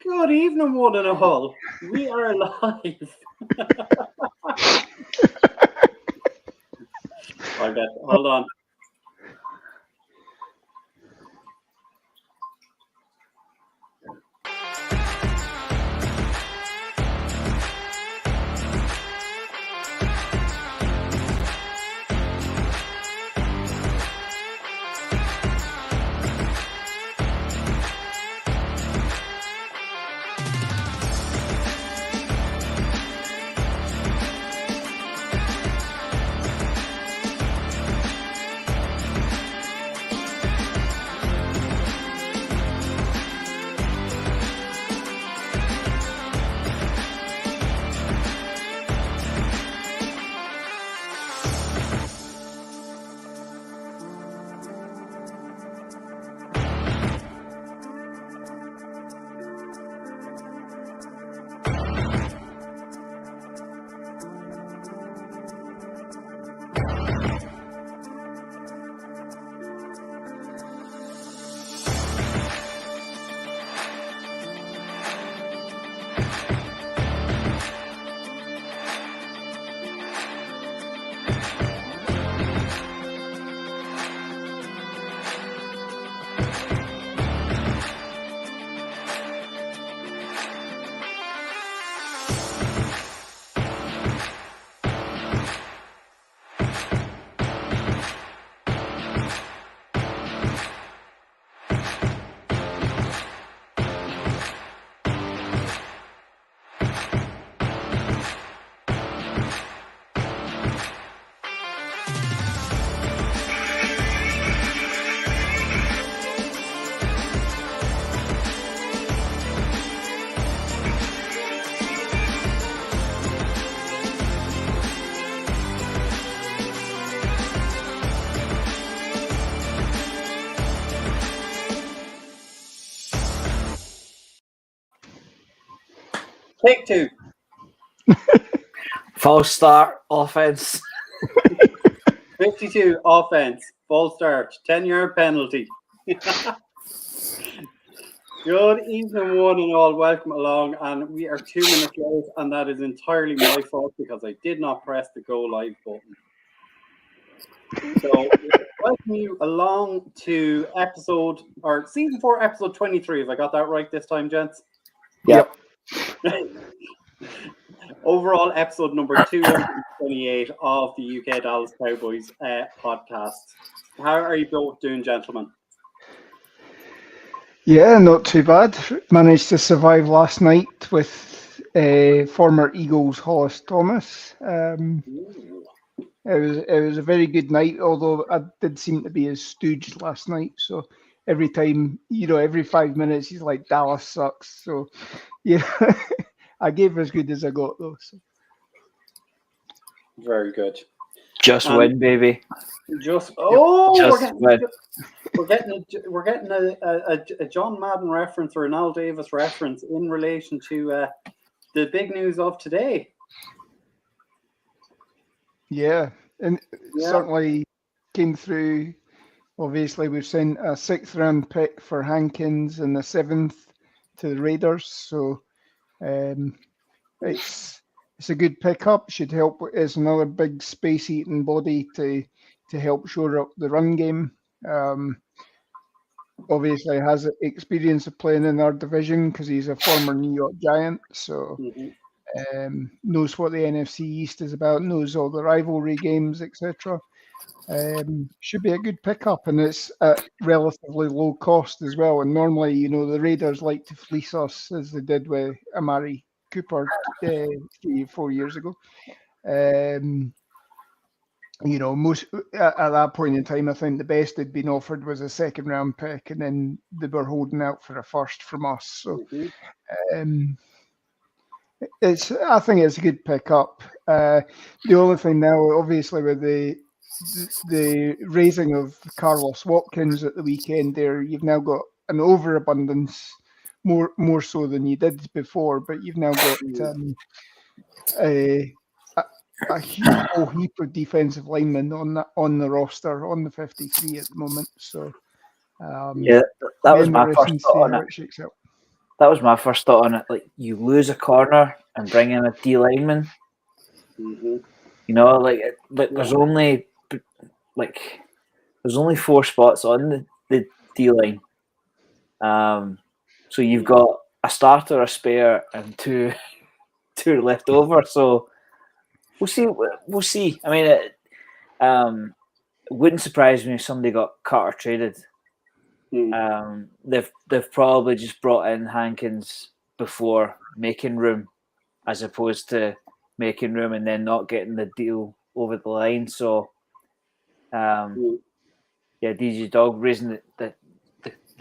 Good evening, one and all. We are live. Hold on. Take two. False start, offense. 52 offense. False start. 10-yard penalty. Good evening, one and all. Welcome along. And we are 2 minutes late, and that is entirely my fault because I did not press the go live button. So, welcome you along to season 4, episode 23. Have I got that right this time, gents? Yep. Overall, episode number 228 of the UK Dallas Cowboys podcast. How are you both doing, gentlemen? Yeah, not too bad. Managed to survive last night with former Eagles Hollis Thomas. It was a very good night, although I did seem to be a stooge last night. So every time, every 5 minutes, he's like, Dallas sucks. So, yeah, I gave as good as I got, though. So. Very good. Just win, baby. Just win. We're getting a John Madden reference or an Al Davis reference in relation to the big news of today. Yeah, and certainly came through. Obviously, we've sent a 6th-round pick for Hankins and the 7th to the Raiders. So it's a good pickup. Should help. It's another big space-eating body to help shore up the run game. Obviously, has experience of playing in our division because he's a former New York Giant. So. Knows what the NFC East is about, knows all the rivalry games, etc. Should be a good pickup, and it's at relatively low cost as well. And normally, the Raiders like to fleece us as they did with Amari Cooper 3-4 years ago. Most at that point in time, I think the best they'd been offered was a 2nd-round pick, and then they were holding out for a 1st from us. So. I think it's a good pickup. The only thing now, obviously, with the raising of Carlos Watkins at the weekend, there you've now got an overabundance, more so than you did before. But you've now got a whole heap of defensive linemen on the roster on the 53 at the moment. So that was my first thought on it. That was my first thought on it. Like, you lose a corner and bring in a D lineman. Mm-hmm. You know, there's only 4 spots on the D line. So you've got a starter, a spare, and two left over. So we'll see. We'll see. I mean, it wouldn't surprise me if somebody got cut or traded. They've probably just brought in Hankins before making room, as opposed to making room and then not getting the deal over the line. So, DJ Dog raising the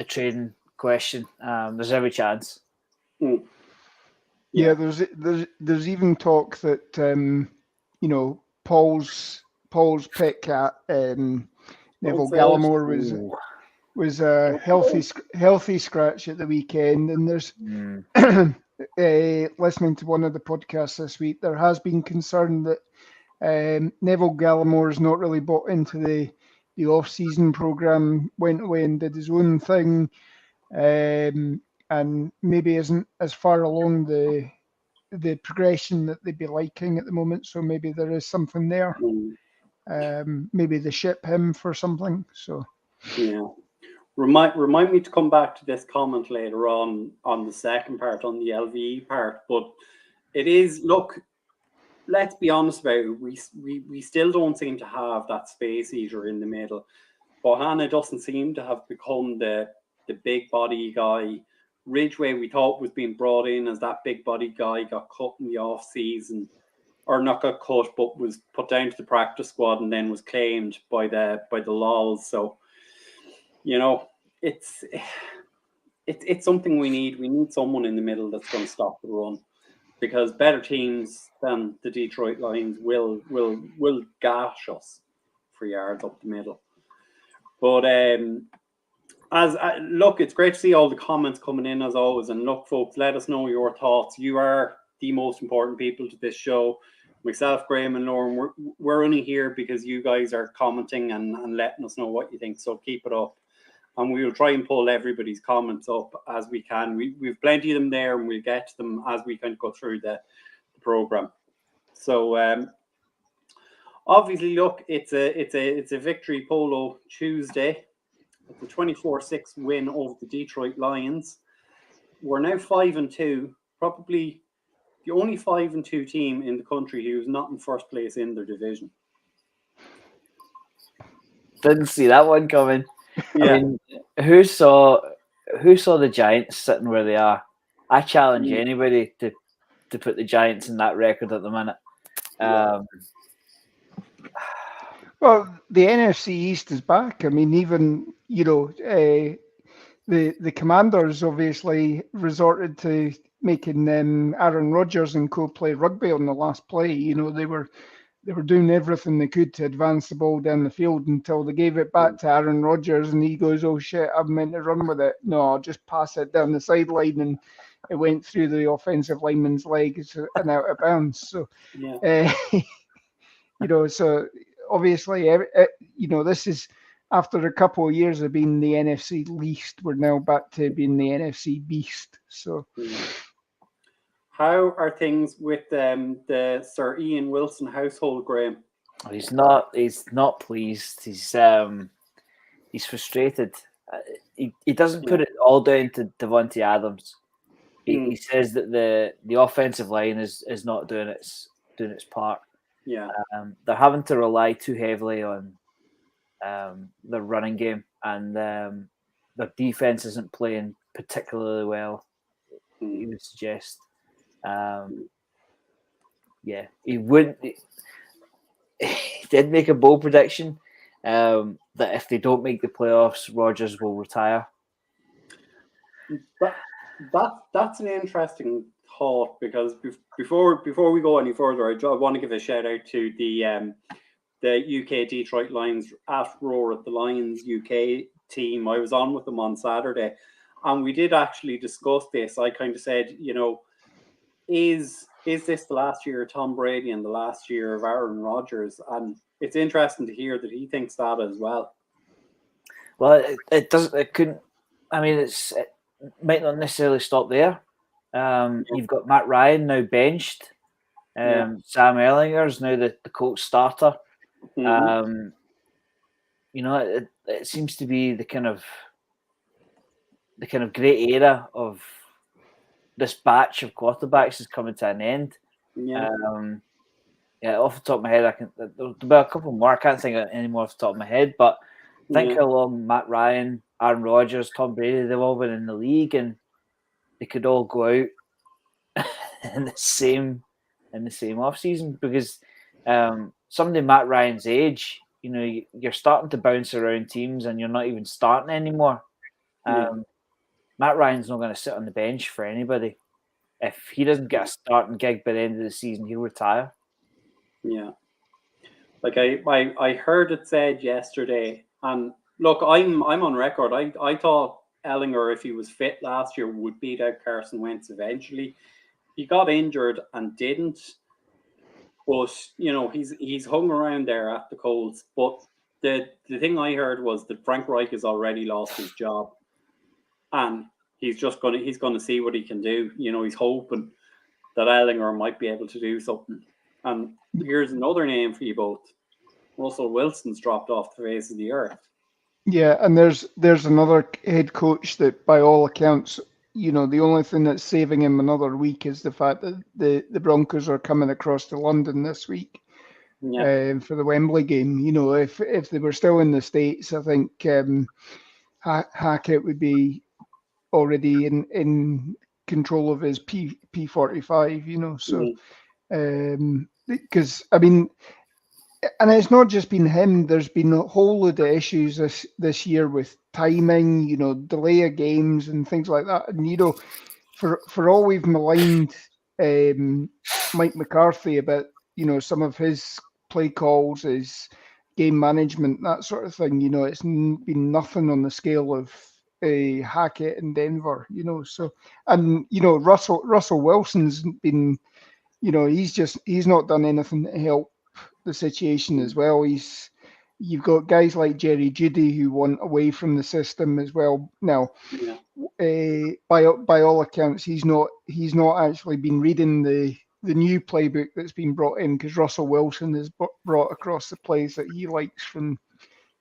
trading question. There's every chance. Yeah, there's even talk that Paul's pick at Neville Gallimore was a healthy scratch at the weekend, and there's listening to one of the podcasts this week, there has been concern that Neville Gallimore is not really bought into the off-season program, went away and did his own thing, and maybe isn't as far along the progression that they'd be liking at the moment. So maybe there is something there. Maybe they ship him for something. So yeah, remind me to come back to this comment later on the second part, on the LVE part. But it is, look, let's be honest about it. We still don't seem to have that space eater in the middle. Bohanna doesn't seem to have become the big body guy. Ridgway, we thought, was being brought in as that big body guy, got cut in the off season, or not got cut, but was put down to the practice squad and then was claimed by the Lols. So, you know, it's something we need. We need someone in the middle that's going to stop the run, because better teams than the Detroit Lions will gash us for yards up the middle. But look, it's great to see all the comments coming in as always. And look, folks, let us know your thoughts. You are the most important people to this show. Myself, Graham, and Lauren, we're only here because you guys are commenting and letting us know what you think. So keep it up, and we will try and pull everybody's comments up as we can. We've plenty of them there, and we'll get to them as we kind of go through the program. So obviously, look, it's a victory polo Tuesday. It's a 24-6 win over the Detroit Lions. We're now 5-2, probably the only 5-2 team in the country who's not in first place in their division. Didn't see that one coming. Yeah. I mean, who saw the Giants sitting where they are? I challenge anybody to put the Giants in that record at the minute. Well, the NFC East is back. I mean, even the Commanders obviously resorted to making Aaron Rodgers and co play rugby on the last play. They were doing everything they could to advance the ball down the field until they gave it back to Aaron Rodgers, and he goes, "Oh shit, I'm meant to run with it. No, I'll just pass it down the sideline," and it went through the offensive lineman's legs and out of bounds. So, so obviously, this is after a couple of years of being the NFC least, we're now back to being the NFC beast. So, how are things with the Sir Ian Wilson household, Graham? He's not pleased. He's frustrated. He doesn't put it all down to Devontae Adams. He says that the offensive line is not doing its part. Yeah, they're having to rely too heavily on their running game, and their defense isn't playing particularly well. He would suggest. He wouldn't. He did make a bold prediction that if they don't make the playoffs, Rodgers will retire. That's an interesting thought, because before we go any further, I want to give a shout out to the UK Detroit Lions at Roar at the Lions UK team. I was on with them on Saturday, and we did actually discuss this. I kind of said, is this the last year of Tom Brady and the last year of Aaron Rodgers? And it's interesting to hear that he thinks that as well. Well, it doesn't. It couldn't. I mean, might not necessarily stop there. You've got Matt Ryan now benched. Sam Ellinger's now the Colts starter. Mm-hmm. It seems to be the kind of great era of this batch of quarterbacks is coming to an end. Yeah. Off the top of my head, there'll be a couple more. I can't think of any more off the top of my head, but think how long Matt Ryan, Aaron Rodgers, Tom Brady, they've all been in the league, and they could all go out in the same off season because somebody Matt Ryan's age, you're starting to bounce around teams and you're not even starting anymore. Matt Ryan's not going to sit on the bench for anybody. If he doesn't get a starting gig by the end of the season, he'll retire. Yeah. Like I heard it said yesterday, and look, I'm on record. I thought Ellinger, if he was fit last year, would beat out Carson Wentz eventually. He got injured and didn't. But he's hung around there at the Colts. But the thing I heard was that Frank Reich has already lost his job, and he's gonna see what he can do. He's hoping that Ellinger might be able to do something. And here's another name for you both. Russell Wilson's dropped off the face of the earth. Yeah, and there's another head coach that, by all accounts, the only thing that's saving him another week is the fact that the Broncos are coming across to London this week for the Wembley game. If they were still in the States, I think Hackett would be already in control of his P45. So because and it's not just been him. There's been a whole load of issues this year with timing, delay of games and things like that. And for all we've maligned Mike McCarthy about some of his play calls, his game management, that sort of thing, it's been nothing on the scale of Hackett in Denver. So and Russell Wilson's been, he's not done anything to help the situation as well. You've got guys like Jerry Jeudy who want away from the system as well. Now, by all accounts, he's not actually been reading the new playbook that's been brought in, because Russell Wilson has brought across the plays that he likes from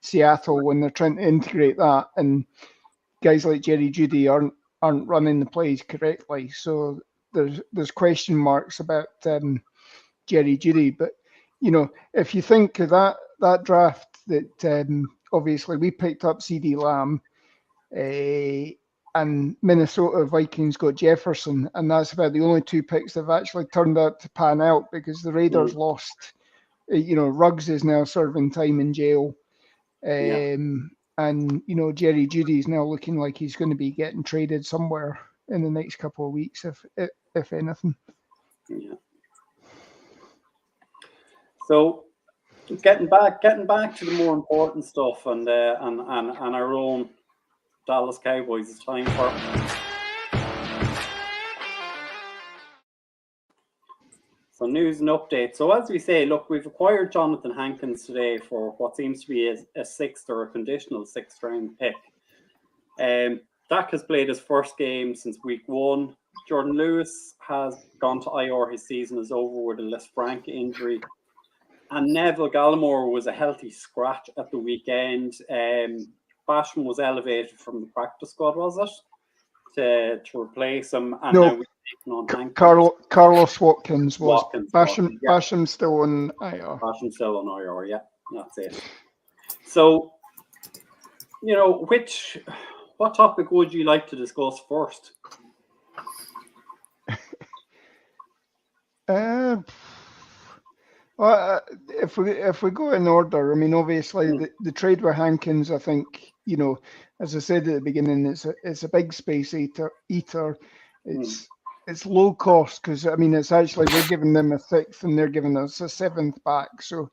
Seattle when they're trying to integrate that, and guys like Jerry Jeudy aren't running the plays correctly. So there's question marks about Jerry Jeudy, but if you think of that draft that obviously we picked up CeeDee Lamb, and Minnesota Vikings got Jefferson, and that's about the only two picks that have actually turned out to pan out, because the Raiders lost. Ruggs is now serving time in jail, and Jerry Jeudy is now looking like he's going to be getting traded somewhere in the next couple of weeks, if anything. Yeah. So, getting back to the more important stuff and our own Dallas Cowboys, it's time for some news and updates. So, as we say, look, we've acquired Jonathan Hankins today for what seems to be a sixth or a conditional sixth round pick. Dak has played his first game since week 1. Jordan Lewis has gone to IR. His season is over with a Lisfranc injury. And Neville Gallimore was a healthy scratch at the weekend. Basham was elevated from the practice squad, was it? To replace him. And now we've taken on Hankins. Carlos Watkins was. Basham's still on IR. Basham's still on IR, yeah. That's it. So, what topic would you like to discuss first? Well, if we go in order, obviously the trade with Hankins, I think, as I said at the beginning, it's a big space eater. It's low cost because it's actually we're giving them a sixth and they're giving us a seventh back, so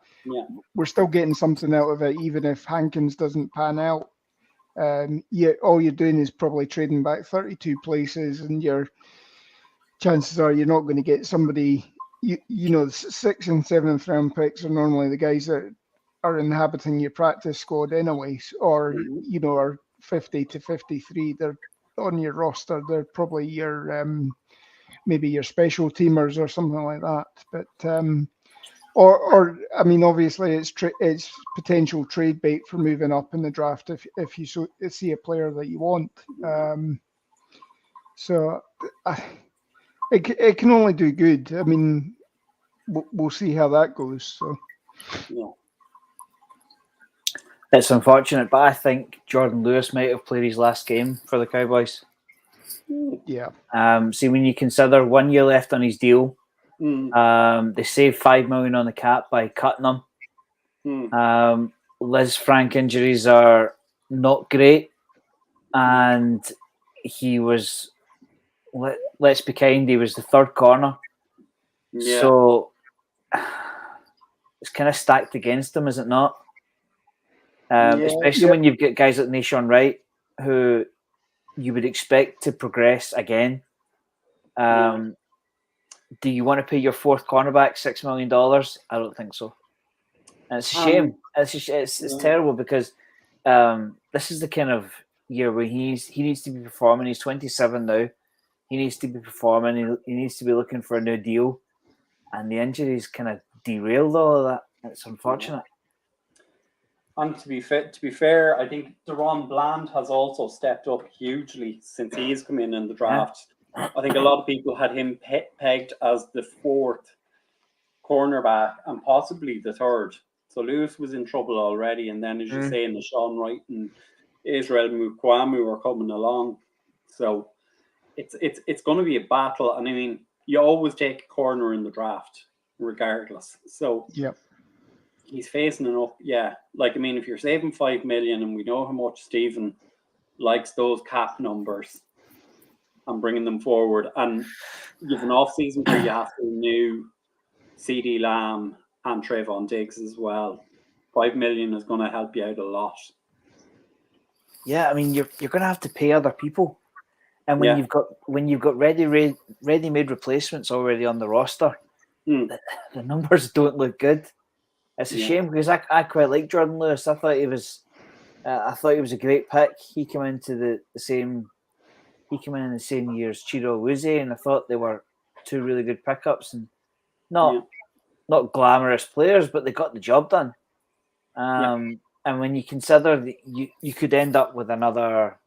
we're still getting something out of it, even if Hankins doesn't pan out. All you're doing is probably trading back 32 places, and your chances are you're not going to get somebody. The 6th and 7th round picks are normally the guys that are inhabiting your practice squad anyways, or are 50 to 53. on your roster. They're probably your maybe your special teamers or something like that. But or I mean, obviously, it's potential trade bait for moving up in the draft if you see a player that you want. So it can only do good. I mean, we'll see how that goes. So yeah. It's unfortunate, but I think Jordan Lewis might have played his last game for the Cowboys. Yeah. See, when you consider 1 year left on his deal, they saved $5 million on the cap by cutting him. Liz Frank injuries are not great, and he was. Let's be kind. He was the third corner, so it's kind of stacked against him, is it not? Especially when you've got guys like Nashon Wright, who you would expect to progress again. Do you want to pay your fourth cornerback $6 million? I don't think so. And it's a shame. It's terrible because this is the kind of year where he needs to be performing. He's 27 now. He needs to be performing. He needs to be looking for a new deal. And the injuries kind of derailed all of that. It's unfortunate. And to be fair, I think Deron Bland has also stepped up hugely since he's come in the draft. Yeah. I think a lot of people had him pegged as the fourth cornerback and possibly the third. So Lewis was in trouble already, and then as you say, Nashon Wright and Israel Mukwamu are coming along. So it's going to be a battle, and I mean, you always take a corner in the draft, regardless. So he's facing enough. Yeah, like I mean, if you're saving $5 million, and we know how much Stephen likes those cap numbers and bringing them forward, and you have an off season where you have to renew CD Lamb and Trayvon Diggs as well. $5 million is going to help you out a lot. Yeah, I mean, you're going to have to pay other people. And when you've got ready-made replacements already on the roster, the numbers don't look good. It's a shame because I quite like Jordan Lewis. I thought he was a great pick. He came into the same year as Chiro Awuzie, and I thought they were two really good pickups and not glamorous players, but they got the job done. And when you consider you could end up with another.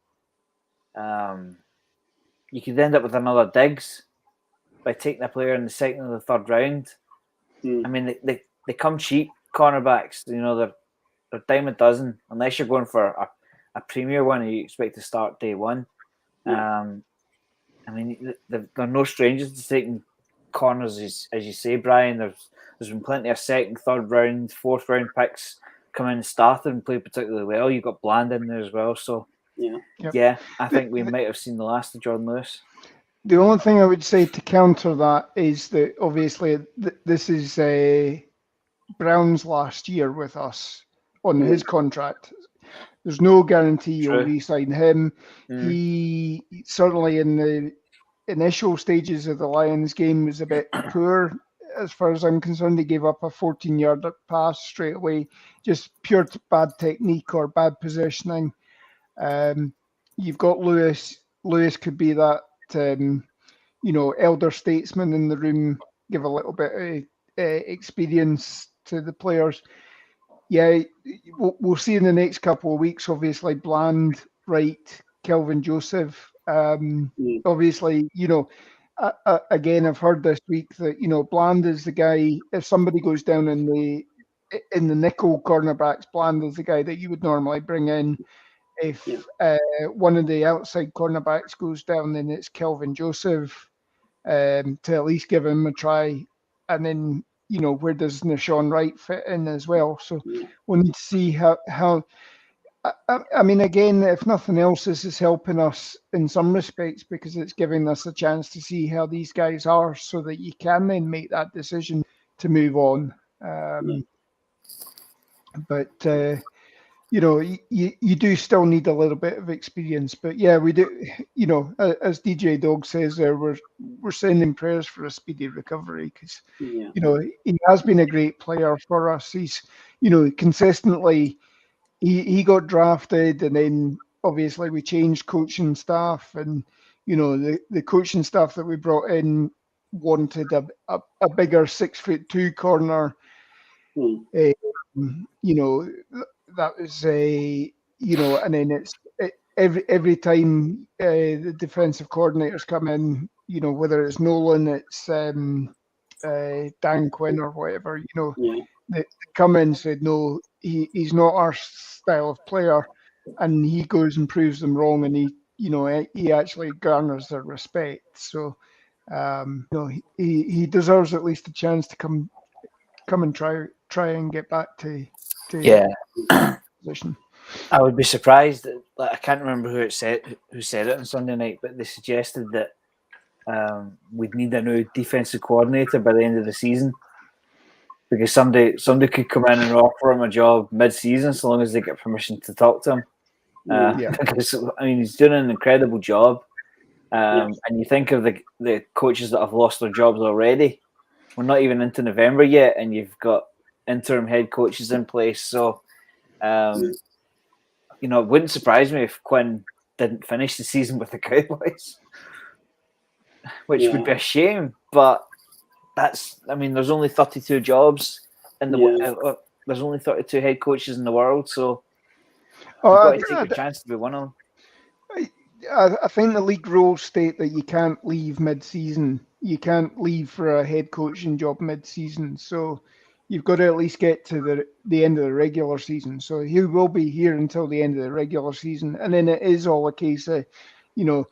You could end up with another Diggs by taking a player in the second or the third round. I mean, they come cheap, cornerbacks. You know, they're dime a dozen, unless you're going for a premier one and you expect to start day one. I mean, they're no strangers to taking corners, as you say, Brian. There's been plenty of second, third round, fourth round picks come in and started and played particularly well. You've got Bland in there as well, so. Yeah, I think we might have seen the last of Jordan Lewis. The only thing I would say to counter that is that obviously this is Brown's last year with us on his contract. There's no guarantee you'll re-sign him. He certainly in the initial stages of the Lions game was a bit poor. As far as I'm concerned, he gave up a 14-yard pass straight away, just pure bad technique or bad positioning. You've got Lewis. Lewis could be that, elder statesman in the room, give a little bit of experience to the players. Yeah, we'll see in the next couple of weeks, obviously, Bland, Wright, Kelvin Joseph. Obviously, again, I've heard this week that, Bland is the guy, if somebody goes down in the nickel cornerbacks, Bland is the guy that you would normally bring in. If one of the outside cornerbacks goes down, then it's Kelvin Joseph to at least give him a try. And then, where does Nashon Wright fit in as well? So we'll need to see how I mean, again, if nothing else, this is helping us in some respects because it's giving us a chance to see how these guys are so that you can then make that decision to move on. But you do still need a little bit of experience, but yeah, we do. As DJ Dog says, there we're sending prayers for a speedy recovery because he has been a great player for us. He's consistently he got drafted, and then obviously we changed coaching staff, and the coaching staff that we brought in wanted a bigger 6'2" corner. That was and then every time the defensive coordinators come in, whether it's Nolan, it's Dan Quinn or whatever, they come in and said, no, he's not our style of player, and he goes and proves them wrong, and he actually garners their respect. So he deserves at least a chance to come and try and get back to position. I would be surprised that, like, I can't remember who said it on Sunday night, but they suggested that we'd need a new defensive coordinator by the end of the season, because somebody could come in and offer him a job mid-season, so long as they get permission to talk to him. Because he's doing an incredible job, and you think of the coaches that have lost their jobs already. We're not even into November yet, and you've got interim head coaches in place. So, it wouldn't surprise me if Quinn didn't finish the season with the Cowboys, which would be a shame. But there's only 32 jobs in the there's only 32 head coaches in the world, so you've got to take your chance to be one of them. I think the league rules state that you can't leave mid-season. You can't leave for a head coaching job mid-season. So you've got to at least get to the end of the regular season. So he will be here until the end of the regular season. And then it is all a case of, there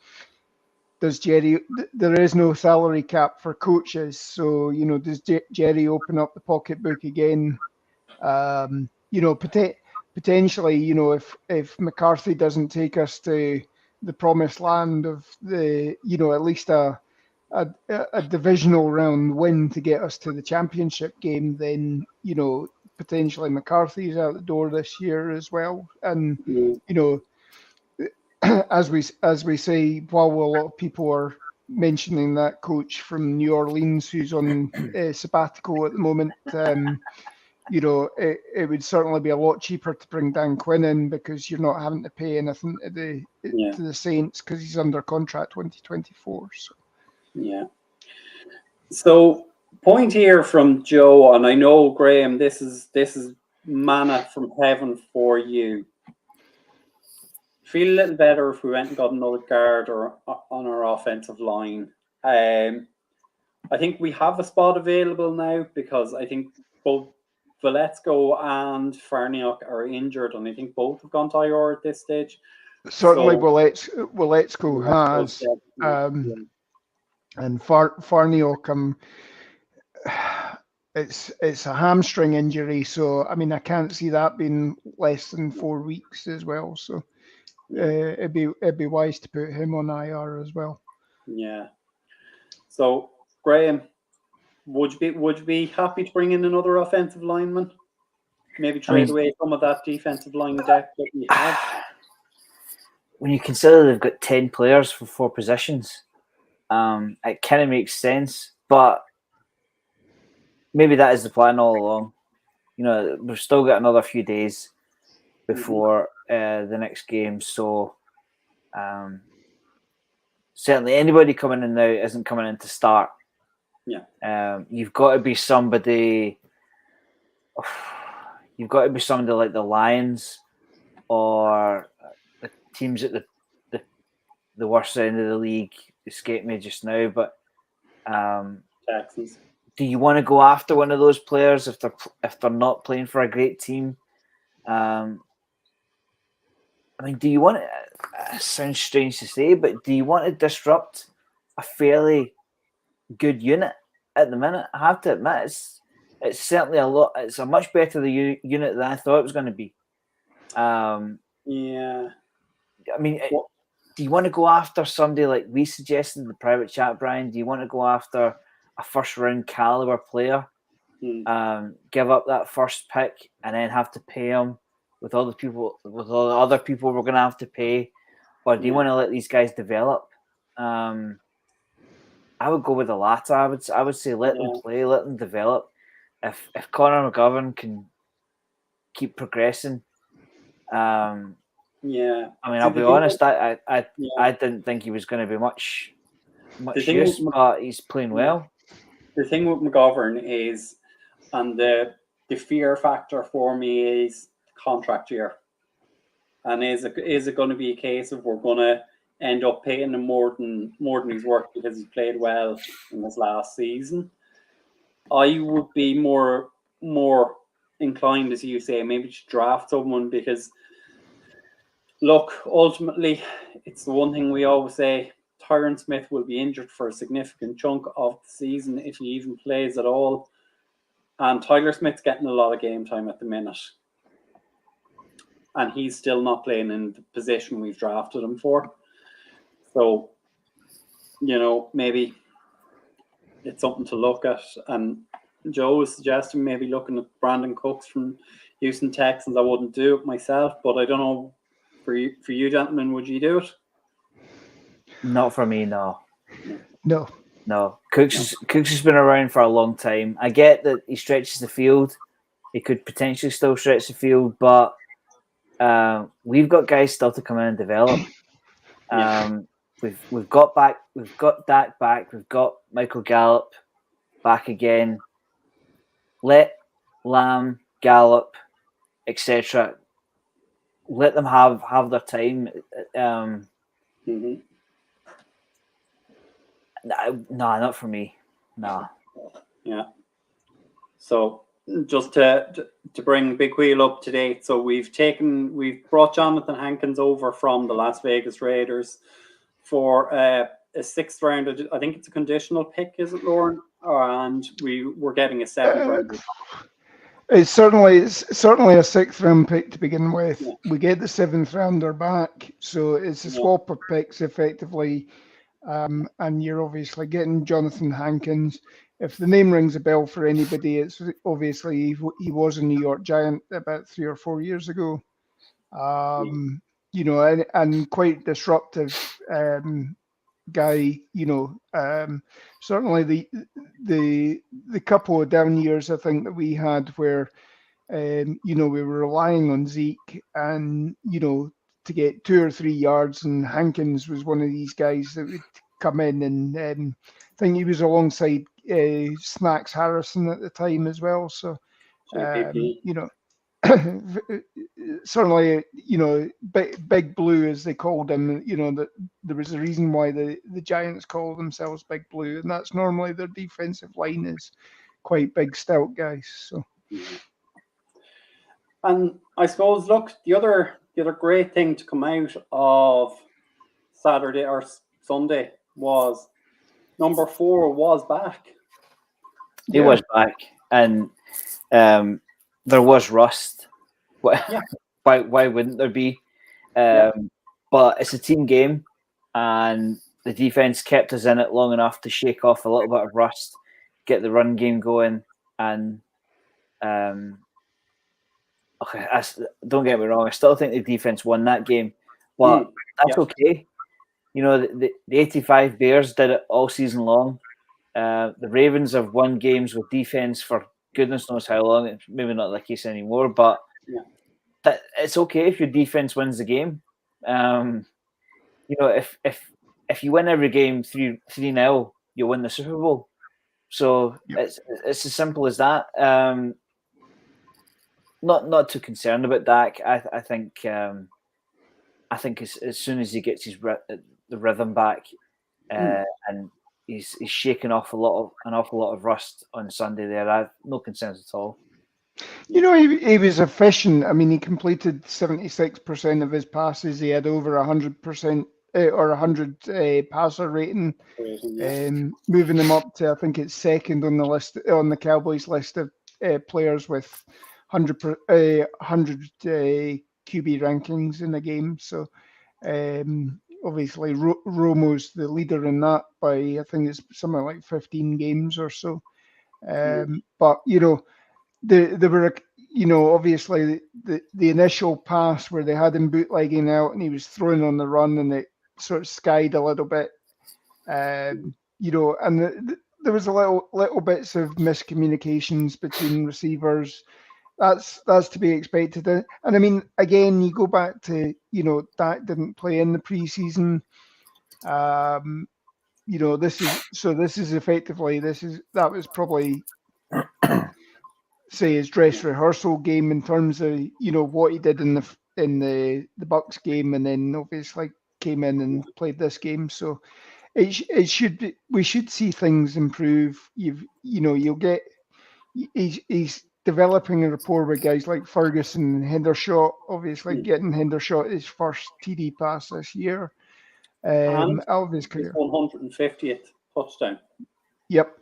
is no salary cap for coaches. So, does Jerry open up the pocketbook again? Potentially, if McCarthy doesn't take us to the promised land of at least a divisional round win to get us to the championship game, then potentially McCarthy's out the door this year as well. And as we say, while a lot of people are mentioning that coach from New Orleans who's on sabbatical at the moment, it would certainly be a lot cheaper to bring Dan Quinn in, because you're not having to pay anything to the Saints, because he's under contract 2024. So. Yeah. So, point here from Joe, and I know, Graham, this is manna from heaven for you. Feel a little better if we went and got another guard or on our offensive line. I think we have a spot available now, because I think both Veletsko and Farniok are injured, and I think both have gone to IR at this stage. Certainly, Veletsko has, and Farniok, it's a hamstring injury, so I can't see that being less than 4 weeks as well. So it'd be wise to put him on IR as well. Yeah. So, Graham, would you be happy to bring in another offensive lineman? Maybe trade away some of that defensive line depth that we have? When you consider they've got 10 players for 4 positions, it kind of makes sense. But maybe that is the plan all along. We've still got another few days before the next game. So certainly anybody coming in now isn't coming in to start. Yeah. You've got to be somebody. You've got to be somebody like the Lions or the teams at the worst end of the league. Escape me just now, but Texans. Do you want to go after one of those players if they're not playing for a great team? Do you want to? It sounds strange to say, but do you want to disrupt a fairly good unit at the minute? I have to admit, it's certainly a lot. It's a much better unit than I thought it was going to be. Yeah. Do you want to go after somebody like we suggested in the private chat, Brian? Do you want to go after a first-round caliber player, give up that first pick, and then have to pay him with all the other people we're going to have to pay? Or do you want to let these guys develop? I would go with the latter. I would say let them play, let them develop. If Connor McGovern can keep progressing, Yeah. I mean, I'll be honest. I didn't think he was going to be much use, but he's playing well. The thing with McGovern is, and the fear factor for me is contract year. And is it going to be a case of we're going to end up paying him more than he's worth because he played well in his last season? I would be more inclined, as you say, maybe to draft someone, because look, ultimately, it's the one thing we always say: Tyron Smith will be injured for a significant chunk of the season if he even plays at all. And Tyler Smith's getting a lot of game time at the minute. And he's still not playing in the position we've drafted him for. So, maybe it's something to look at. And Joe was suggesting maybe looking at Brandon Cooks from Houston Texans. I wouldn't do it myself, but I don't know. For you gentlemen, would you do it? Not for me, no. No. Cooks has been around for a long time. I get that he stretches the field. He could potentially still stretch the field, but we've got guys still to come in and develop. We've got Dak back. We've got Michael Gallup back again. Let Lamb, Gallup, etc. Let them have their time. No, not for me. No. Yeah. So just to bring Big Wheel up to date, so we've brought Jonathan Hankins over from the Las Vegas Raiders for a 6th round. I think it's a conditional pick, is it, Lauren? And we're getting a 7th round. It's certainly a 6th round pick to begin with. Yeah. We get the 7th rounder back, so it's a swap of picks effectively. And you're obviously getting Jonathan Hankins. If the name rings a bell for anybody, it's obviously he was a New York Giant about 3 or 4 years ago. And quite disruptive guy. Certainly the couple of down years I think that we had where we were relying on Zeke and to get 2 or 3 yards, and Hankins was one of these guys that would come in, and I think he was alongside Snacks Harrison at the time as well. So, certainly, Big Blue, as they called him, that there was a reason why the Giants call themselves Big Blue, and that's normally their defensive line is quite big, stout guys. So. And I suppose, look, the other great thing to come out of Saturday or Sunday was number 4 was back. He was back, and there was rust. Why wouldn't there be? But it's a team game, and the defense kept us in it long enough to shake off a little bit of rust, get the run game going, and don't get me wrong, I still think the defense won that game, but that's okay. The 85 Bears did it all season long. The Ravens have won games with defense for goodness knows how long. It's maybe not the case anymore, but it's okay if your defense wins the game. If you win every game 3-0, you win the Super Bowl. So it's as simple as that. Not too concerned about Dak. I think as soon as he gets the rhythm back, and he's shaking off an awful lot of rust on Sunday there, I have no concerns at all. He was efficient. I mean, he completed 76% of his passes. He had over 100% or 100 passer rating, moving him up to, I think it's 2nd on the list, on the Cowboys list of players with 100 QB rankings in the game. So obviously Romo's the leader in that by, I think it's something like 15 games or so. But there were, obviously the initial pass where they had him bootlegging out and he was throwing on the run and it sort of skied a little bit, and there was a little bits of miscommunications between receivers. that's to be expected. And I mean, again, you go back to, Dak didn't play in the preseason. This is effectively, that was probably, say, his dress rehearsal game in terms of, what he did in the Bucks game, and then obviously came in and played this game. So it should be, we should see things improve. You'll get, he's developing a rapport with guys like Ferguson and Hendershot. Obviously, getting Hendershot his first TD pass this year, And out of his career. 150th touchdown. Yep.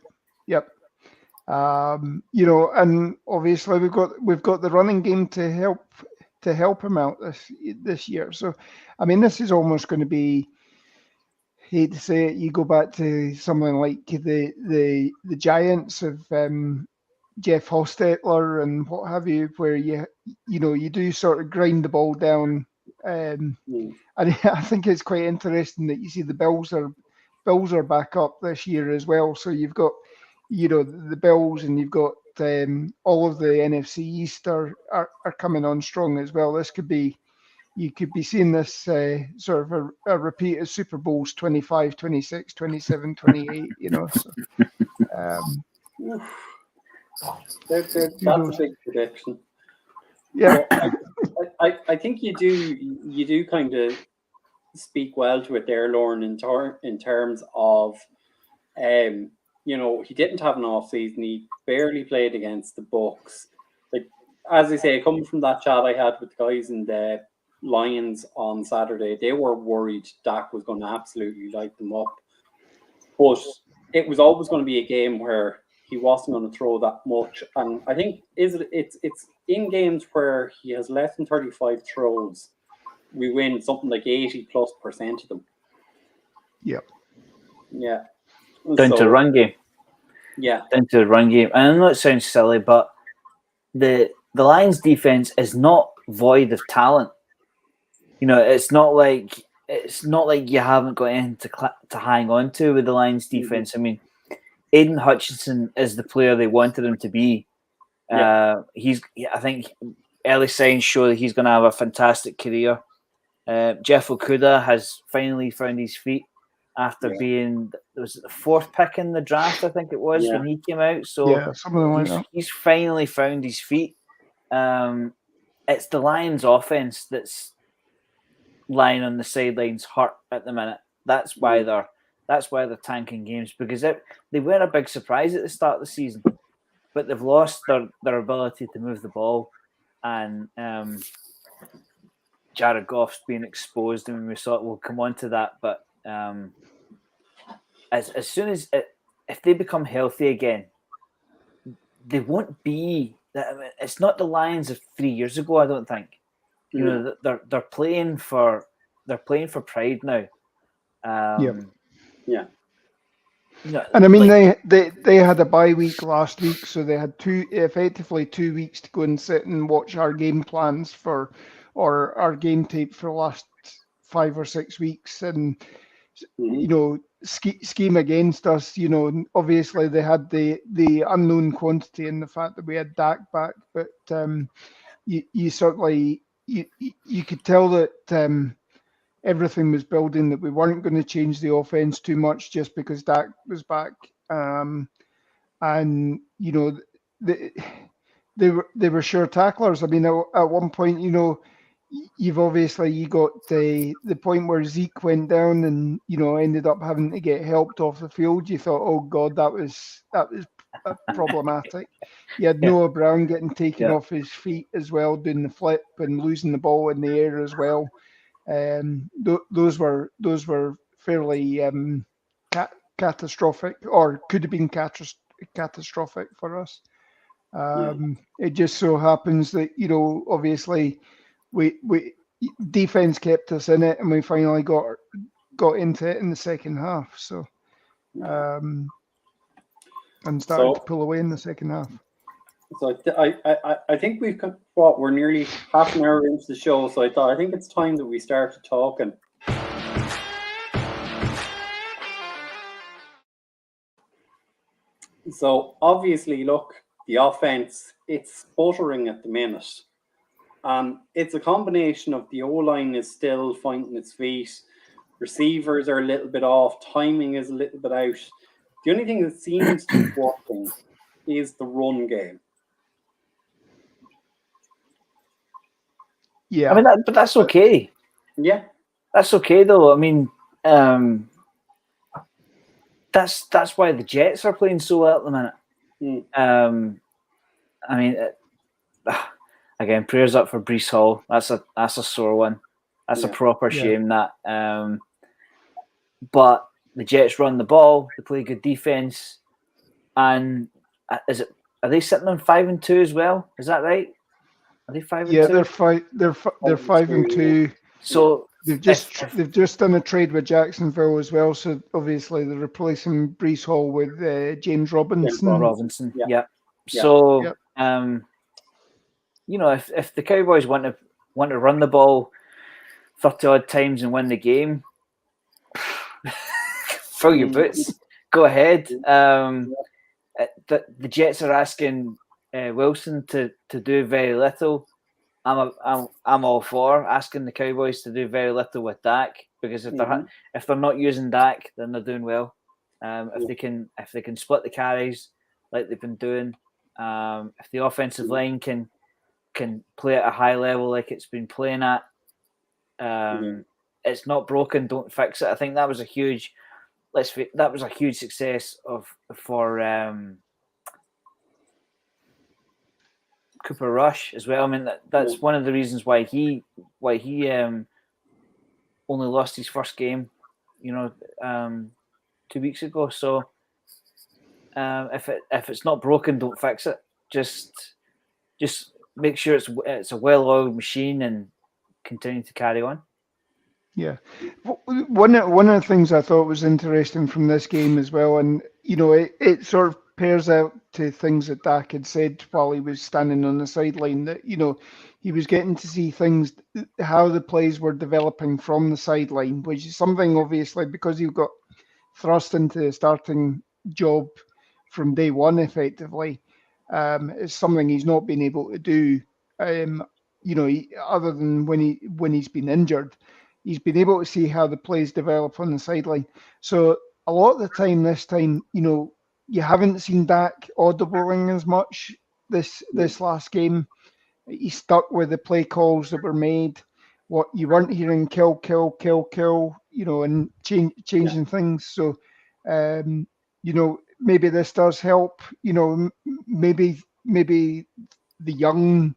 And obviously we've got the running game to help him out this year. So, I mean, this is almost going to be, hate to say it, you go back to something like the Giants of Jeff Hostetler and what have you, where you do sort of grind the ball down. And I think it's quite interesting that you see the Bills are back up this year as well. So you've got, the Bills, and you've got all of the NFC East are coming on strong as well. You could be seeing this sort of a repeat of Super Bowls 25, 26, 27, 28, So, that's a big prediction. Yeah. I think you do kind of speak well to it there, Lauren, in terms of, he didn't have an off season. He barely played against the Bucks. Like, as I say, coming from that chat I had with the guys in the Lions on Saturday, they were worried Dak was going to absolutely light them up. But it was always going to be a game where he wasn't going to throw that much. And I think it's in games where he has less than 35 throws, we win something like 80+% of them. Yep. Yeah. Down to the run game. Yeah. Down to the run game. And I know it sounds silly, but the Lions defense is not void of talent. It's not like you haven't got anything to hang on to with the Lions defense. Mm-hmm. I mean, Aiden Hutchinson is the player they wanted him to be. Yeah. I think early signs show that he's going to have a fantastic career. Jeff Okudah has finally found his feet after being, was it the fourth pick in the draft, I think it was, when he came out. So something like that. He's finally found his feet. It's the Lions offense that's lying on the sidelines hurt at the minute. That's why they're tanking games, because they were a big surprise at the start of the season, but they've lost their ability to move the ball, and Jared Goff's being exposed. I mean, we saw it. We'll come on to that, but as soon as if they become healthy again, they won't be. It's not the Lions of 3 years ago. I don't think. They're playing for pride now. Yeah. And I mean, they had a bye week last week, so they had effectively 2 weeks to go and sit and watch our game plans or our game tape for the last 5 or 6 weeks, and scheme against us. Obviously they had the unknown quantity in the fact that we had Dak back, but you certainly you could tell that everything was building, that we weren't going to change the offense too much just because Dak was back. And they were sure tacklers. I mean, at one point, you got the point where Zeke went down and ended up having to get helped off the field. You thought, oh God, that was problematic. You had Noah Brown getting taken off his feet as well, doing the flip and losing the ball in the air as well. Those were fairly catastrophic, or could have been catastrophic for us. It just so happens that obviously we defense kept us in it, and we finally got into it in the second half. So and started to pull away in the second half. So I think we're nearly half an hour into the show, so I think it's time that we started talking. So obviously, look, the offense, it's sputtering at the minute. It's a combination of the O-line is still finding its feet, receivers are a little bit off, timing is a little bit out. The only thing that seems to be working is the run game. Yeah, I mean, but that's okay. Yeah, That's okay though. I mean, that's why the Jets are playing so well at the minute. I mean, again, prayers up for Breece Hall. That's a sore one. That's a proper shame. That. But the Jets run the ball. They play good defense, and are they sitting on 5-2 as well? Is that right? Are they 5-2? Yeah, they're 5-2. So they've just done a trade with Jacksonville as well. So obviously they're replacing Breece Hall with James Robinson. Yeah. So if the Cowboys want to run the ball 30 odd times and win the game, throw your boots, go ahead. The Jets are asking Wilson to do very little. I'm all for asking the Cowboys to do very little with Dak, because if they're not using Dak, then they're doing well. If they can split the carries like they've been doing, if the offensive line can play at a high level like it's been playing at, it's not broken, don't fix it. I think that was a huge success for Cooper Rush as well. I mean, that's one of the reasons why he only lost his first game, 2 weeks ago. So if it's not broken, don't fix it. Just make sure it's a well-oiled machine and continue to carry on. Yeah, one of the things I thought was interesting from this game as well, and it sort of pairs out to things that Dak had said while he was standing on the sideline, that he was getting to see things, how the plays were developing from the sideline, which is something obviously because he got thrust into the starting job from day one effectively. It's something he's not been able to do. Other than when he's been injured. He's been able to see how the plays develop on the sideline. So a lot of the time this time, you haven't seen Dak audibling as much this last game. He stuck with the play calls that were made. What you weren't hearing kill, and changing things. So, maybe this does help. Maybe the young,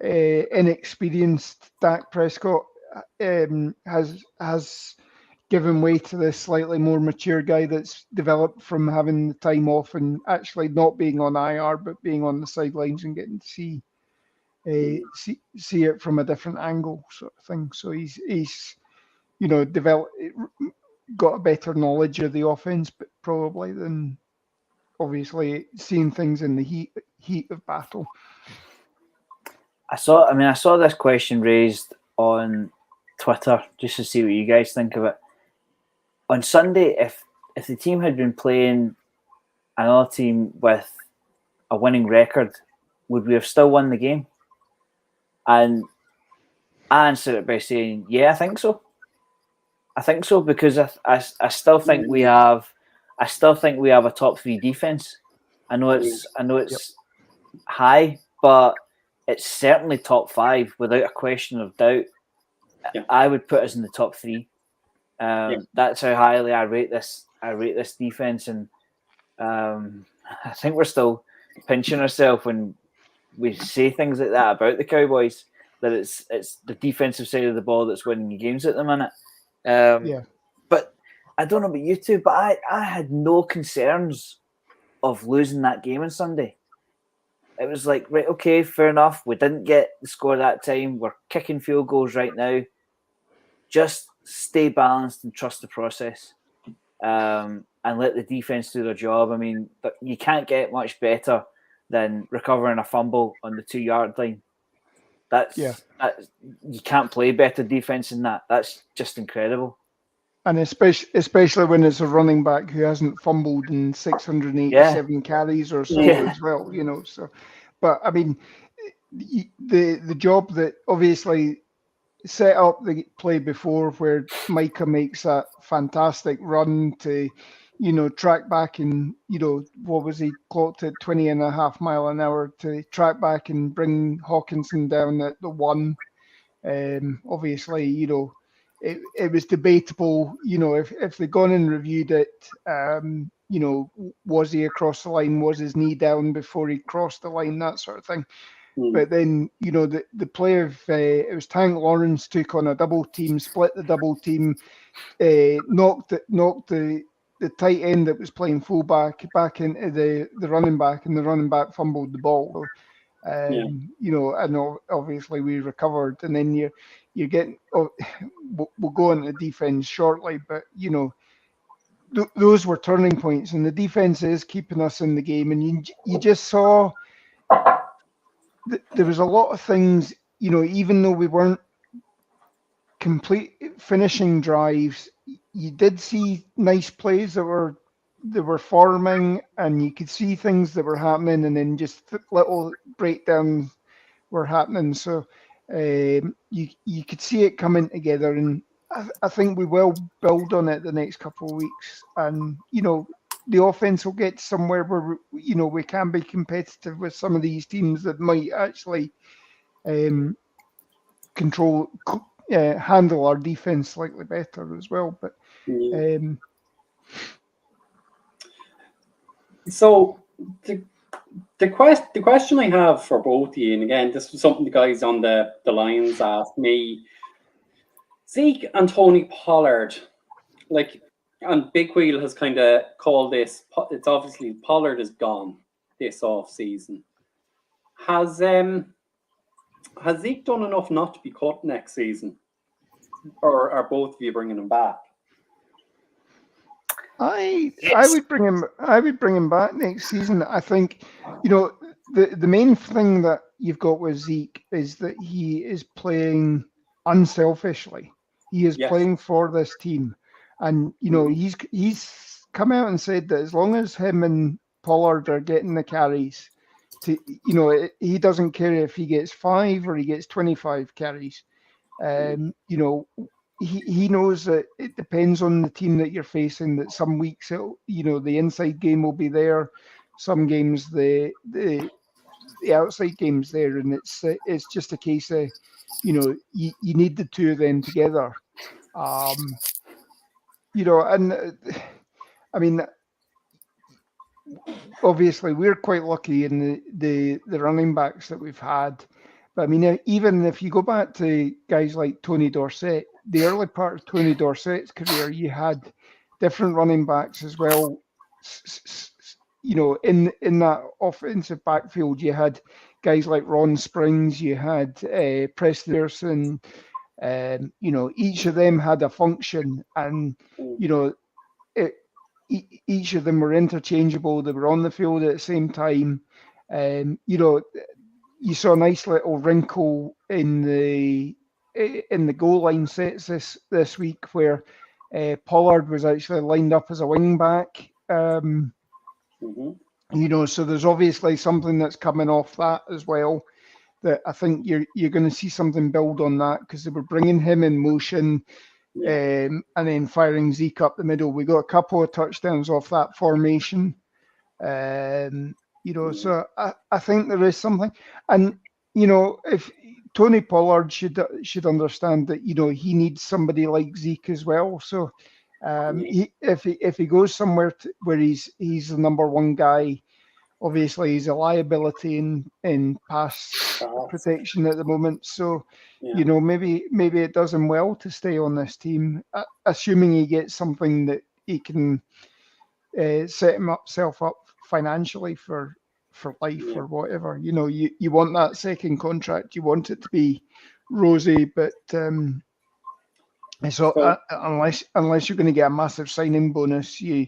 inexperienced Dak Prescott has given way to this slightly more mature guy that's developed from having the time off and actually not being on IR but being on the sidelines and getting to see it from a different angle, sort of thing. So he's got a better knowledge of the offense, but probably than obviously seeing things in the heat of battle. I saw this question raised on Twitter just to see what you guys think of it. On Sunday, if the team had been playing another team with a winning record, would we have still won the game? And I answered it by saying, yeah, I think so. I think so, because I still think we have a top 3 defense. I know it's high, but it's certainly top 5 without a question of doubt. I would put us in the top 3. That's how highly I rate this defense, and I think we're still pinching ourselves when we say things like that about the Cowboys, that it's the defensive side of the ball that's winning the games at the minute. But I don't know about you two, but I had no concerns of losing that game on Sunday. It was like, right, okay, fair enough. We didn't get the score that time. We're kicking field goals right now. Just stay balanced and trust the process, and let the defense do their job. I mean, you can't get much better than recovering a fumble on the 2-yard line. You can't play better defense than that. That's just incredible. And especially when it's a running back who hasn't fumbled in 687 carries or so as well, So, but I mean, the job that obviously set up the play before where Micah makes that fantastic run to, track back and, what was he clocked at 20.5 miles an hour to track back and bring Hawkinson down at the 1. Obviously, it was debatable, if they'd gone and reviewed it, was he across the line? Was his knee down before he crossed the line? That sort of thing. But then, the play of it was Tank Lawrence took on a double team, split the double team, knocked the tight end that was playing fullback back into the running back, and the running back fumbled the ball. And obviously we recovered, and then you get. We'll go into defense shortly, but those were turning points, and the defense is keeping us in the game, and you just saw. There was a lot of things, even though we weren't complete finishing drives, you did see nice plays that were forming, and you could see things that were happening, and then just little breakdowns were happening. So you could see it coming together, and I think we will build on it the next couple of weeks, and the offense will get somewhere where we can be competitive with some of these teams that might actually handle our defense slightly better as well. But so the question I have for both of you, and again, this was something the guys on the Lions asked me. Zeke and Tony Pollard, and Big Wheel has kind of called this. It's obviously Pollard is gone this off season. Has Zeke done enough not to be cut next season, or are both of you bringing him back? I would bring him back next season. I think the main thing that you've got with Zeke is that he is playing unselfishly. He is playing for this team. And, he's come out and said that as long as him and Pollard are getting the carries, he doesn't care if he gets 5 or he gets 25 carries. He knows that it depends on the team that you're facing, that some weeks, the inside game will be there. Some games, the outside game's there. And it's just a case of, you need the two of them together. And I mean, obviously we're quite lucky in the running backs that we've had. But I mean, even if you go back to guys like Tony Dorsett, the early part of Tony Dorsett's career, you had different running backs as well. In that offensive backfield, you had guys like Ron Springs, you had Preston Pearson. Each of them had a function, and each of them were interchangeable. They were on the field at the same time. You saw a nice little wrinkle in the goal line sets this week where Pollard was actually lined up as a wing back. So there's obviously something that's coming off that as well. That I think you're going to see something build on that, because they were bringing him in motion and then firing Zeke up the middle. We got a couple of touchdowns off that formation. So I think there is something, and if Tony Pollard should understand that he needs somebody like Zeke as well. So if he goes somewhere where he's the number one guy, obviously he's a liability in pass protection at the moment. So maybe it does him well to stay on this team, assuming he gets something that he can set himself up financially for life or whatever. You want that second contract, you want it to be rosy, but so unless you're going to get a massive signing bonus, you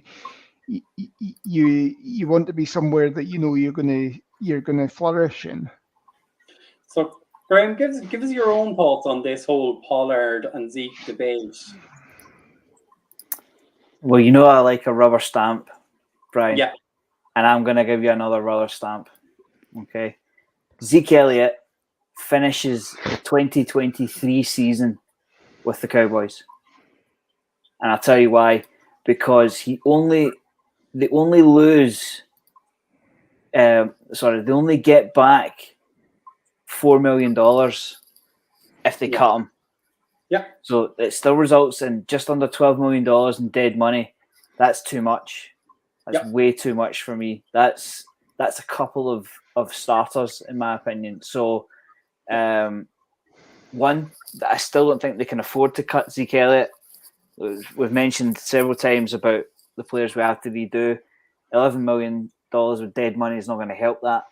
want to be somewhere that you're going to flourish in. So Graham, give us your own thoughts on this whole Pollard and Zeke debate. Well, you know I like a rubber stamp, Brian. Yeah. And I'm going to give you another rubber stamp. Okay. Zeke Elliott finishes the 2023 season with the Cowboys. And I'll tell you why. Because they only lose, they only get back $4 million if they cut him. Yeah. So it still results in just under $12 million in dead money. That's too much. That's way too much for me. That's a couple of starters, in my opinion. So, one, I still don't think they can afford to cut Zeke Elliott. We've mentioned several times about the players we have to redo. $11 million of dead money is not going to help that.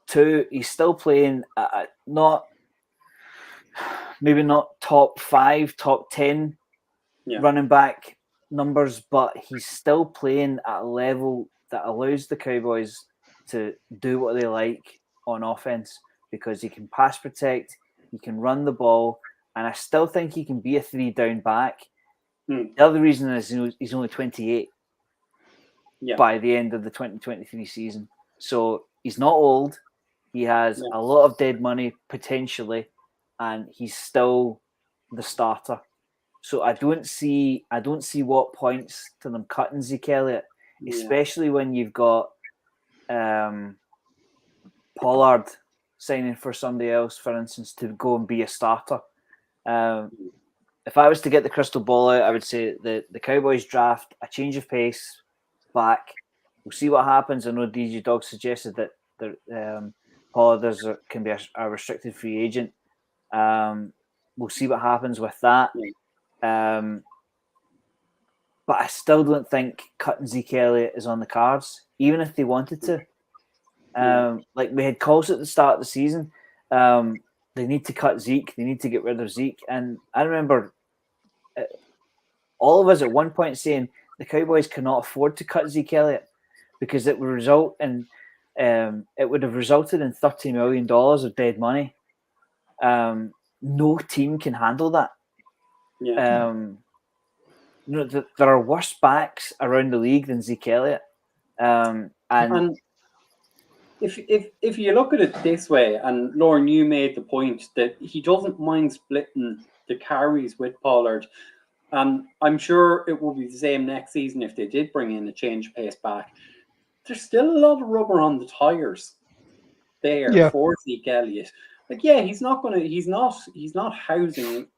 Two, he's still playing at maybe not top 5, top 10 running back numbers, but he's still playing at a level that allows the Cowboys to do what they like on offense because he can pass protect, he can run the ball, and I still think he can be a 3-down back. The other reason is he's only 28 by the end of the 2023 season. So he's not old. He has a lot of dead money potentially, and he's still the starter. So I don't see what points to them cutting Zeke Elliott, especially when you've got Pollard signing for somebody else, for instance, to go and be a starter. If I was to get the crystal ball out, I would say the Cowboys draft a change of pace back. We'll see what happens. I know DJ Dog suggested that Pollard can be a restricted free agent. We'll see what happens with that. But I still don't think cutting Zeke Elliott is on the cards, even if they wanted to. Like we had calls at the start of the season. They need to cut Zeke. They need to get rid of Zeke. And I remember all of us at one point saying the Cowboys cannot afford to cut Zeke Elliott because it would result in it would have resulted in $30 million of dead money. No team can handle that. There are worse backs around the league than Zeke Elliott. And if you look at it this way, and Lauren, you made the point that he doesn't mind splitting the carries with Pollard. I'm sure it will be the same next season if they did bring in a change of pace back. There's still a lot of rubber on the tires there for Zeke Elliott. Like, he's not housing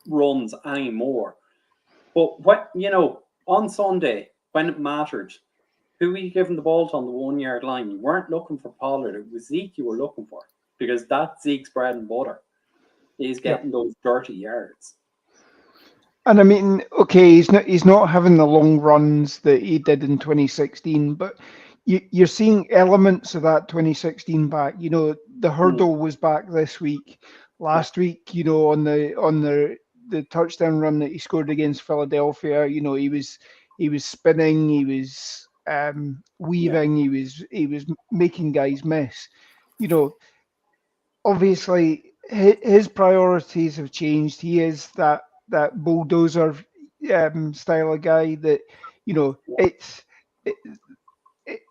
runs anymore. But what on Sunday when it mattered, who were you giving the ball to on the 1 yard line? You weren't looking for Pollard. It was Zeke you were looking for because that's Zeke's bread and butter. He's getting those dirty yards. And I mean, okay, he's not having the long runs that he did in 2016, but you're seeing elements of that 2016 back. The hurdle was back this week. Last week, on the touchdown run that he scored against Philadelphia, he was spinning, he was weaving, he was making guys miss. Obviously his priorities have changed. He is that bulldozer style of guy that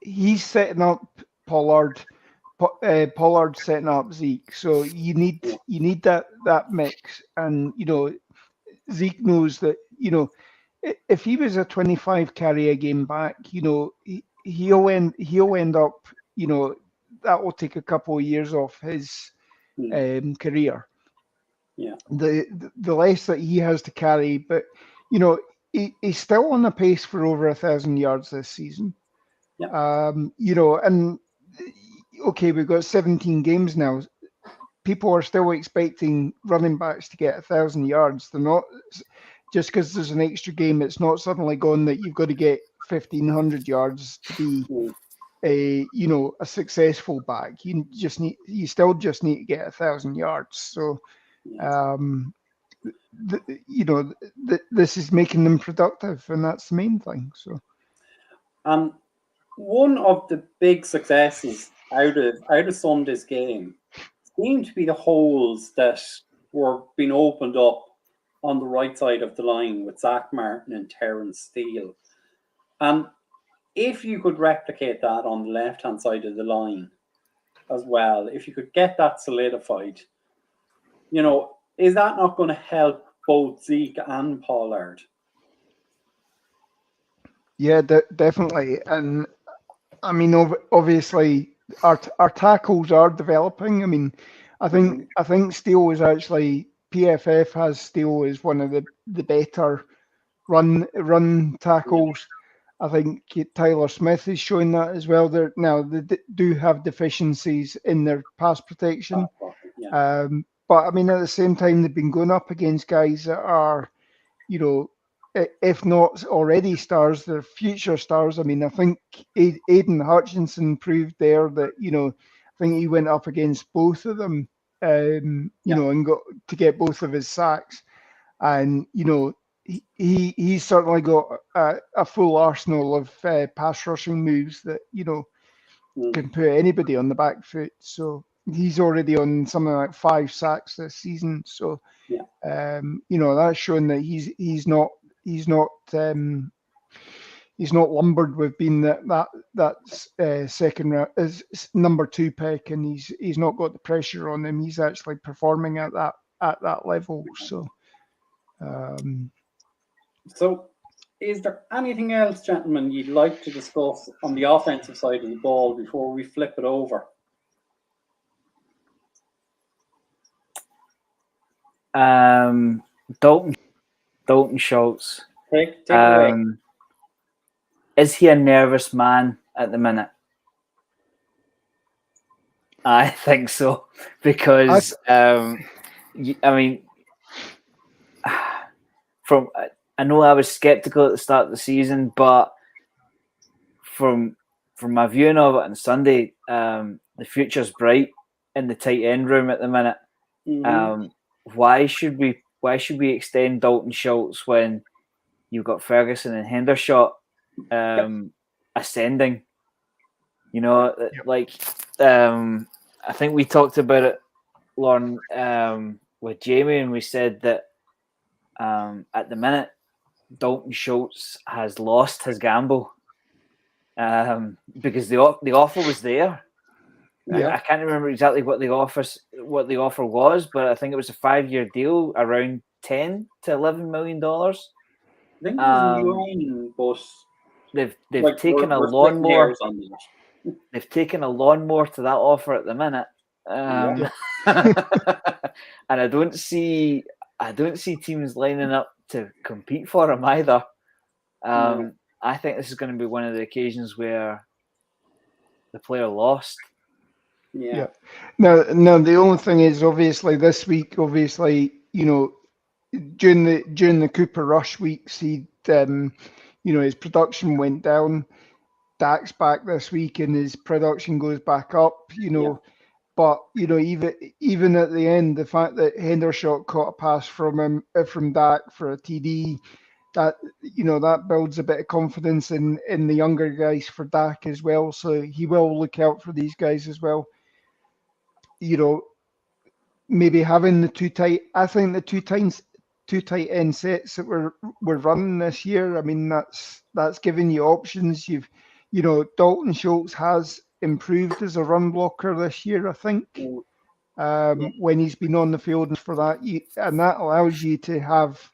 he's setting up Pollard. Pollard's setting up Zeke, so you need that mix, and Zeke knows that if he was a 25 carry a game back, he'll end up that will take a couple of years off his career. The less that he has to carry, but he's still on a pace for over 1,000 yards this season. And okay, we've got 17 games now. People are still expecting running backs to get 1,000 yards. They're not just because there's an extra game. It's not suddenly gone that you've got to get 1,500 yards to be a successful back. You still just need to get 1,000 yards. So, this is making them productive, and that's the main thing. So, one of the big successes out of Sunday's game seemed to be the holes that were being opened up on the right side of the line with Zach Martin and Terence Steele. And if you could replicate that on the left-hand side of the line as well, if you could get that solidified, is that not going to help both Zeke and Pollard? Yeah, definitely. And I mean, obviously, our tackles are developing. I mean, I think Steele is actually PFF has Steele as one of the better run tackles. I think Tyler Smith is showing that as well. They do have deficiencies in their pass protection, but I mean at the same time they've been going up against guys that are, if not already stars, they're future stars. I mean, I think Aiden Hutchinson proved there that I think he went up against both of them, and got to get both of his sacks, and he's certainly got a full arsenal of pass rushing moves that can put anybody on the back foot. So he's already on something like 5 sacks this season. So that's showing that he's not lumbered with being that second round as number 2 pick, and he's not got the pressure on him. He's actually performing at that level. So, is there anything else, gentlemen, you'd like to discuss on the offensive side of the ball before we flip it over? Dalton Schultz. Take it away. Is he a nervous man at the minute? I think so, because I mean, I know I was skeptical at the start of the season, but from my viewing of it on Sunday, the future's bright in the tight end room at the minute. Why should we extend Dalton Schultz when you've got Ferguson and Hendershot ascending? I think we talked about it, Lauren, with Jamie, and we said that at the minute, Dalton Schultz has lost his gamble because the offer was there. Yeah. I can't remember exactly what the offer was, but I think it was a 5-year deal around $10 to $11 million. I think it was in but they've taken a lawnmower. They've taken a lawnmower to that offer at the minute, and I don't see teams lining up to compete for him either. I think this is going to be one of the occasions where the player lost. Yeah. No. The only thing is, obviously, this week, during the Cooper Rush weeks, his production went down. Dak's back this week, and his production goes back up. But even at the end, the fact that Hendershot caught a pass from Dak for a TD, that builds a bit of confidence in the younger guys for Dak as well. So he will look out for these guys as well. Maybe having the two tight end sets that we're running this year. I mean, that's giving you options. Dalton Schultz has improved as a run blocker this year, I think, when he's been on the field for that, and that allows you to have,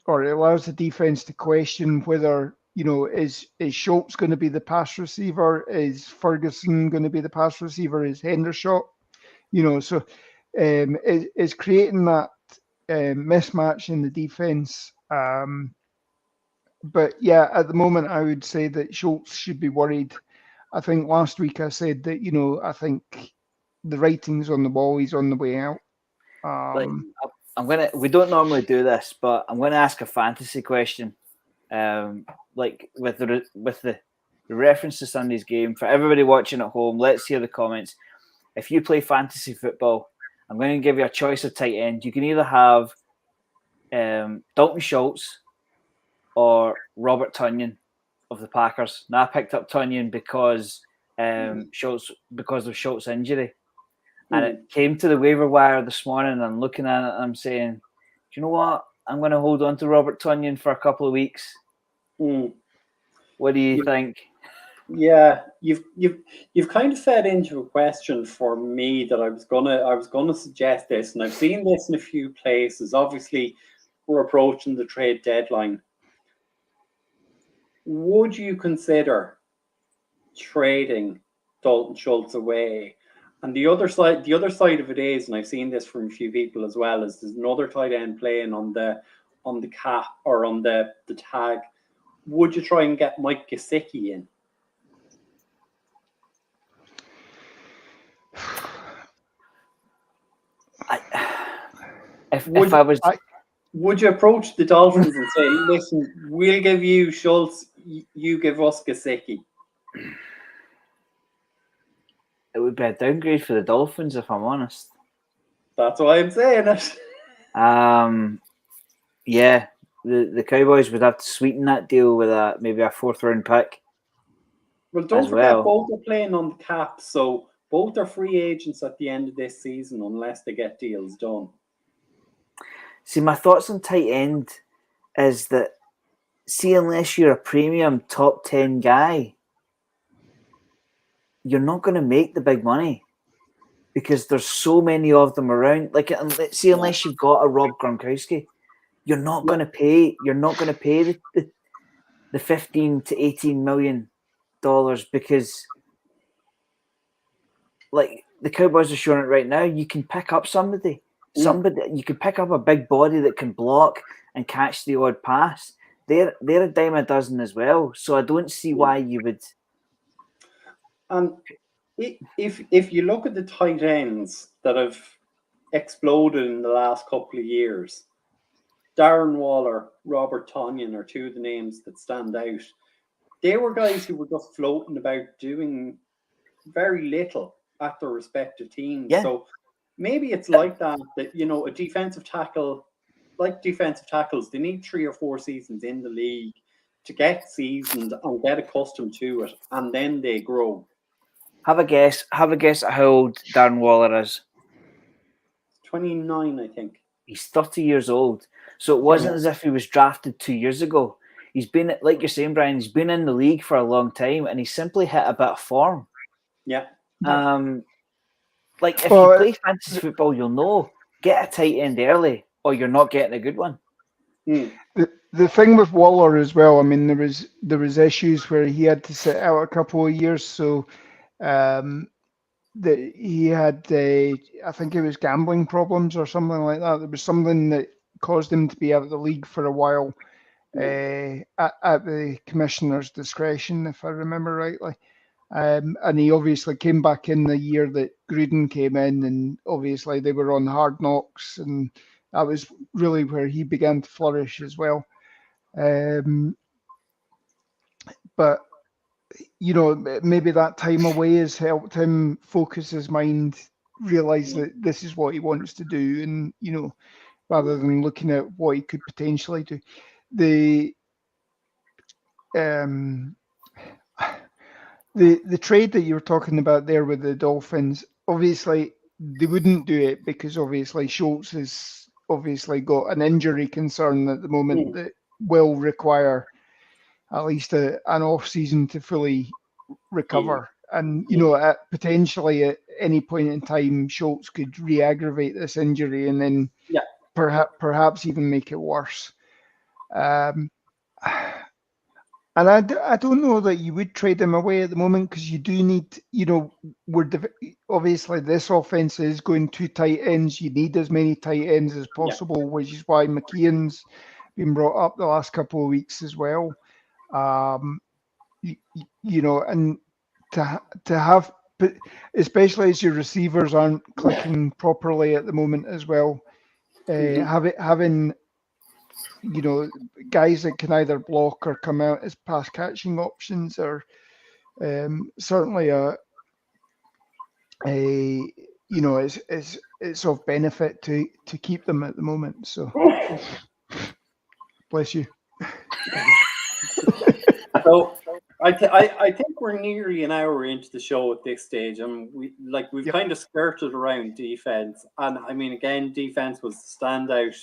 or it allows the defense to question whether is Schultz going to be the pass receiver, is Ferguson going to be the pass receiver, is Hendershot, so it's creating that mismatch in the defense. But yeah, at the moment, I would say that Schultz should be worried. I think last week I said that, I think the writing's on the wall. He's on the way out. We don't normally do this, but I'm going to ask a fantasy question. With the reference to Sunday's game, for everybody watching at home, let's hear the comments. If you play fantasy football, I'm going to give you a choice of tight end. You can either have Dalton Schultz or Robert Tonyan of the Packers. Now I picked up Tonyan because of Schultz's injury. And it came to the waiver wire this morning, and I'm looking at it and I'm saying, you know what? I'm going to hold on to Robert Tonyan for a couple of weeks. What do you think? Yeah, you've kind of fed into a question for me that I was gonna suggest this, and I've seen this in a few places. Obviously, we're approaching the trade deadline. Would you consider trading Dalton Schultz away? And the other side of it is, and I've seen this from a few people as well, is there's another tight end playing on the cap or on the tag. Would you try and get Mike Gesicki in? Would you approach the Dolphins and say, listen, we'll give you Schultz, you give us Gesicki? It would be a downgrade for the Dolphins, if I'm honest. That's why I'm saying it. Yeah, the Cowboys would have to sweeten that deal with maybe a 4th round pick. Well, don't forget, both are playing on the cap, so both are free agents at the end of this season unless they get deals done. See, my thoughts on tight end is that, unless you're a premium top 10 guy, you're not going to make the big money because there's so many of them around. Like, unless you've got a Rob Gronkowski, you're not going to pay. You're not going to pay the $15 to $18 million because, like, the Cowboys are showing it right now. You can pick up somebody. You can pick up a big body that can block and catch the odd pass. They're a dime a dozen as well. So I don't see why you would. And if you look at the tight ends that have exploded in the last couple of years, Darren Waller, Robert Tonyan are two of the names that stand out. They were guys who were just floating about doing very little at their respective teams. Yeah. So maybe it's like that, a defensive tackle, like defensive tackles, they need 3 or 4 seasons in the league to get seasoned and get accustomed to it, and then they grow. Have a guess at how old Darren Waller is. 29, I think. He's 30 years old. So it wasn't as if he was drafted 2 years ago. He's been, like you're saying, Brian, he's been in the league for a long time and he's simply hit a bit of form. Yeah. Like, if you play fantasy football, you'll know, get a tight end early or you're not getting a good one. The thing with Waller as well, I mean, there was issues where he had to sit out a couple of years, so that he had, I think it was gambling problems or something like that. There was something that caused him to be out of the league for a while, at the commissioner's discretion, if I remember rightly. And he obviously came back in the year that Gruden came in, and obviously they were on Hard Knocks, and that was really where he began to flourish as well. But maybe that time away has helped him focus his mind, realize that this is what he wants to do, and rather than looking at what he could potentially do. The trade that you were talking about there with the Dolphins, obviously they wouldn't do it because obviously Schultz has obviously got an injury concern at the moment that will require at least an off season to fully recover. And potentially at any point in time, Schultz could re-aggravate this injury and then perhaps even make it worse. And I don't know that you would trade him away at the moment because you do need, obviously this offense is going 2 tight ends. You need as many tight ends as possible, which is why McKeon's been brought up the last couple of weeks as well. And to have, especially as your receivers aren't clicking properly at the moment as well, having guys that can either block or come out as pass catching options are certainly it's of benefit to keep them at the moment. So bless you. So I think we're nearly an hour into the show at this stage, and we've kind of skirted around defense. And I mean, again, defense was the standout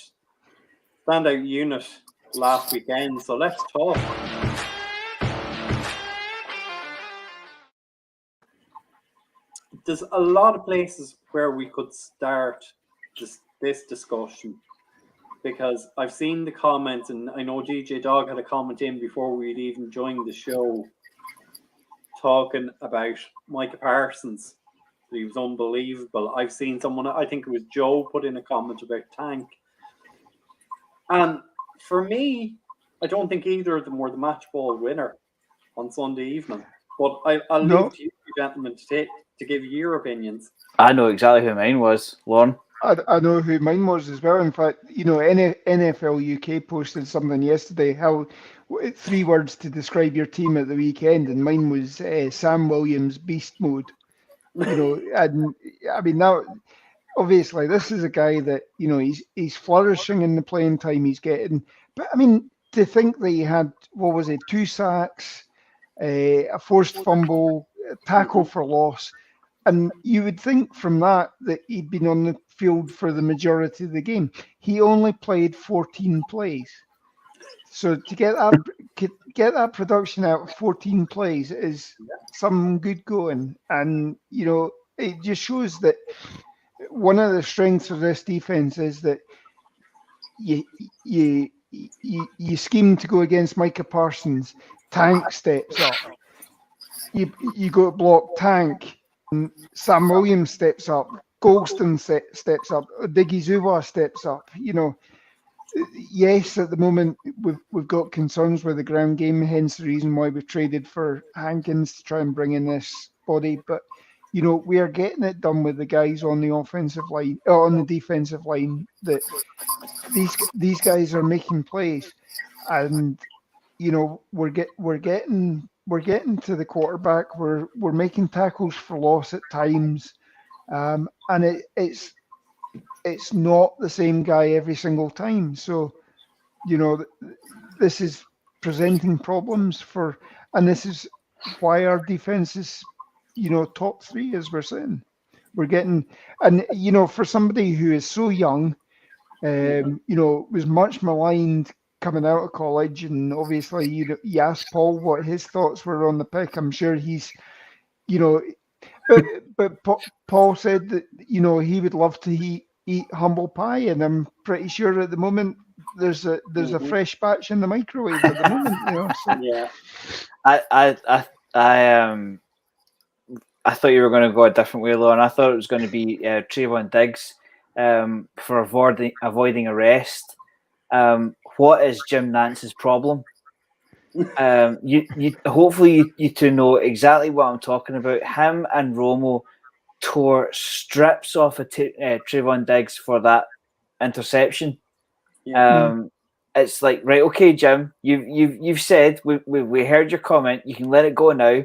standout unit last weekend. So let's talk. There's a lot of places where we could start this discussion, because I've seen the comments, and I know DJ Dog had a comment in before we'd even joined the show talking about Micah Parsons. He was unbelievable. I've seen someone, I think it was Joe, put in a comment about Tank. And for me, I don't think either of them were the match ball winner on Sunday evening. But I'll leave to you gentlemen to give your opinions. I know exactly who mine was, Lauren. I know who mine was as well. In fact, NFL UK posted something yesterday. How 3 words to describe your team at the weekend, and mine was Sam Williams beast mode. And I mean now, obviously, this is a guy that he's flourishing in the playing time he's getting. But I mean, to think that he had 2 sacks, a forced fumble, a tackle for loss. And you would think from that he'd been on the field for the majority of the game. He only played 14 plays. So to get that production out of 14 plays is some good going. And, it just shows that one of the strengths of this defense is that you scheme to go against Micah Parsons. Tank steps up. You go to block Tank. Sam Williams steps up, Golston steps up, Diggy Zuwa steps up. Yes, at the moment we've got concerns with the ground game, hence the reason why we've traded for Hankins to try and bring in this body. But we are getting it done with the guys on the offensive line, on the defensive line. That these guys are making plays, and we're getting to the quarterback. We're making tackles for loss at times, and it's not the same guy every single time. So, this is presenting problems and this is why our defense is, top 3, as we're saying. We're getting, and for somebody who is so young, was much maligned coming out of college, and obviously you asked Paul what his thoughts were on the pick. I'm sure he's, but Paul said that he would love to eat humble pie, and I'm pretty sure at the moment there's a fresh batch in the microwave at the moment. So. Yeah, I thought you were going to go a different way, Lauren. I thought it was going to be Trayvon Diggs for avoiding arrest. What is Jim Nance's problem? You hopefully you two know exactly what I'm talking about. Him and Romo tore strips off of Trayvon Diggs for that interception. It's like, right, okay, Jim, you've said we heard your comment. You can let it go now.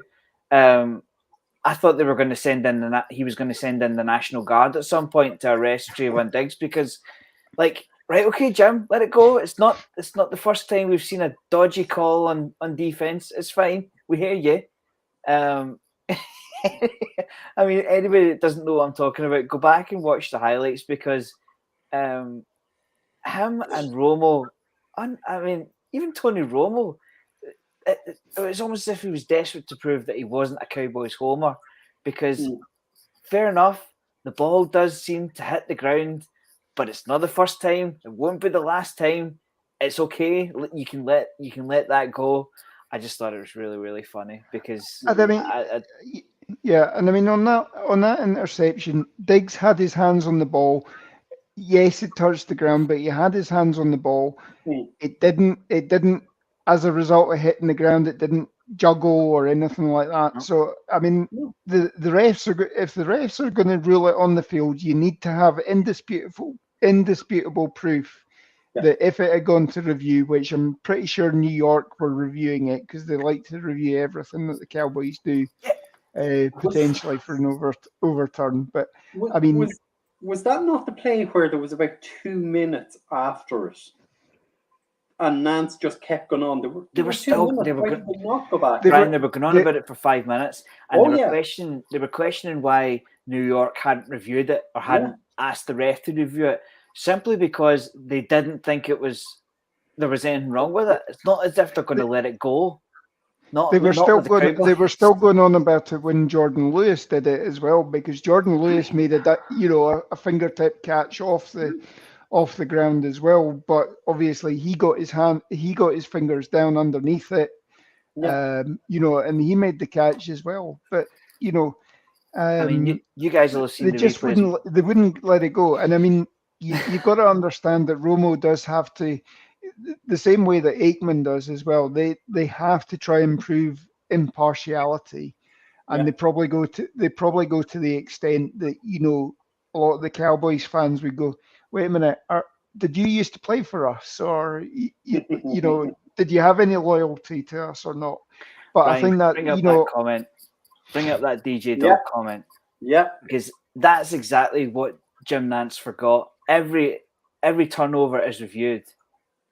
I thought they were going to send in he was going to send in the National Guard at some point to arrest Trayvon Diggs, because, like, right, okay, Jim, let it go. It's not the first time we've seen a dodgy call on defense. It's fine. We hear you. I mean, anybody that doesn't know what I'm talking about, go back and watch the highlights, because him and Romo, I mean, even Tony Romo, it was almost as if he was desperate to prove that he wasn't a Cowboys homer, because fair enough, the ball does seem to hit the ground, but it's not the first time. It won't be the last time. It's okay. You can let that go. I just thought it was really, really funny, because and I mean on that interception, Diggs had his hands on the ball. Yes, it touched the ground, but he had his hands on the ball. It didn't, as a result of hitting the ground, it didn't juggle or anything like that. So, I mean, the refs if the refs are going to rule it on the field, you need to have indisputable proof that if it had gone to review, which I'm pretty sure New York were reviewing it, because they like to review everything that the Cowboys do, potentially for an overturn. But I mean, was that not the play where there was about 2 minutes after it, and Nance just kept going on? They were not go back. They were going on about it for 5 minutes, and they were questioning why New York hadn't reviewed it or hadn't asked the ref to review it. simply because they didn't think there was anything wrong with it. It's not as if they're going to let it go. They were Not still with the going. They were Cowboys. still going on about it when Jordan Lewis did it as well, because Jordan Lewis made a fingertip catch off the ground as well. But obviously he got his fingers down underneath it, and he made the catch as well. But I mean, you guys will have seen they the just replays. wouldn't let it go. And I mean, you've got to understand that Romo does have to, the same way that Aikman does as well. They have to try and prove impartiality, and they probably go to the extent that a lot of the Cowboys fans would go, wait a minute, did you used to play for us, or did you have any loyalty to us or not? But Brian, I think that bring up that comment. Bring up that DJ Dog comment. Yeah. Because that's exactly what Jim Nantz forgot. Every turnover is reviewed.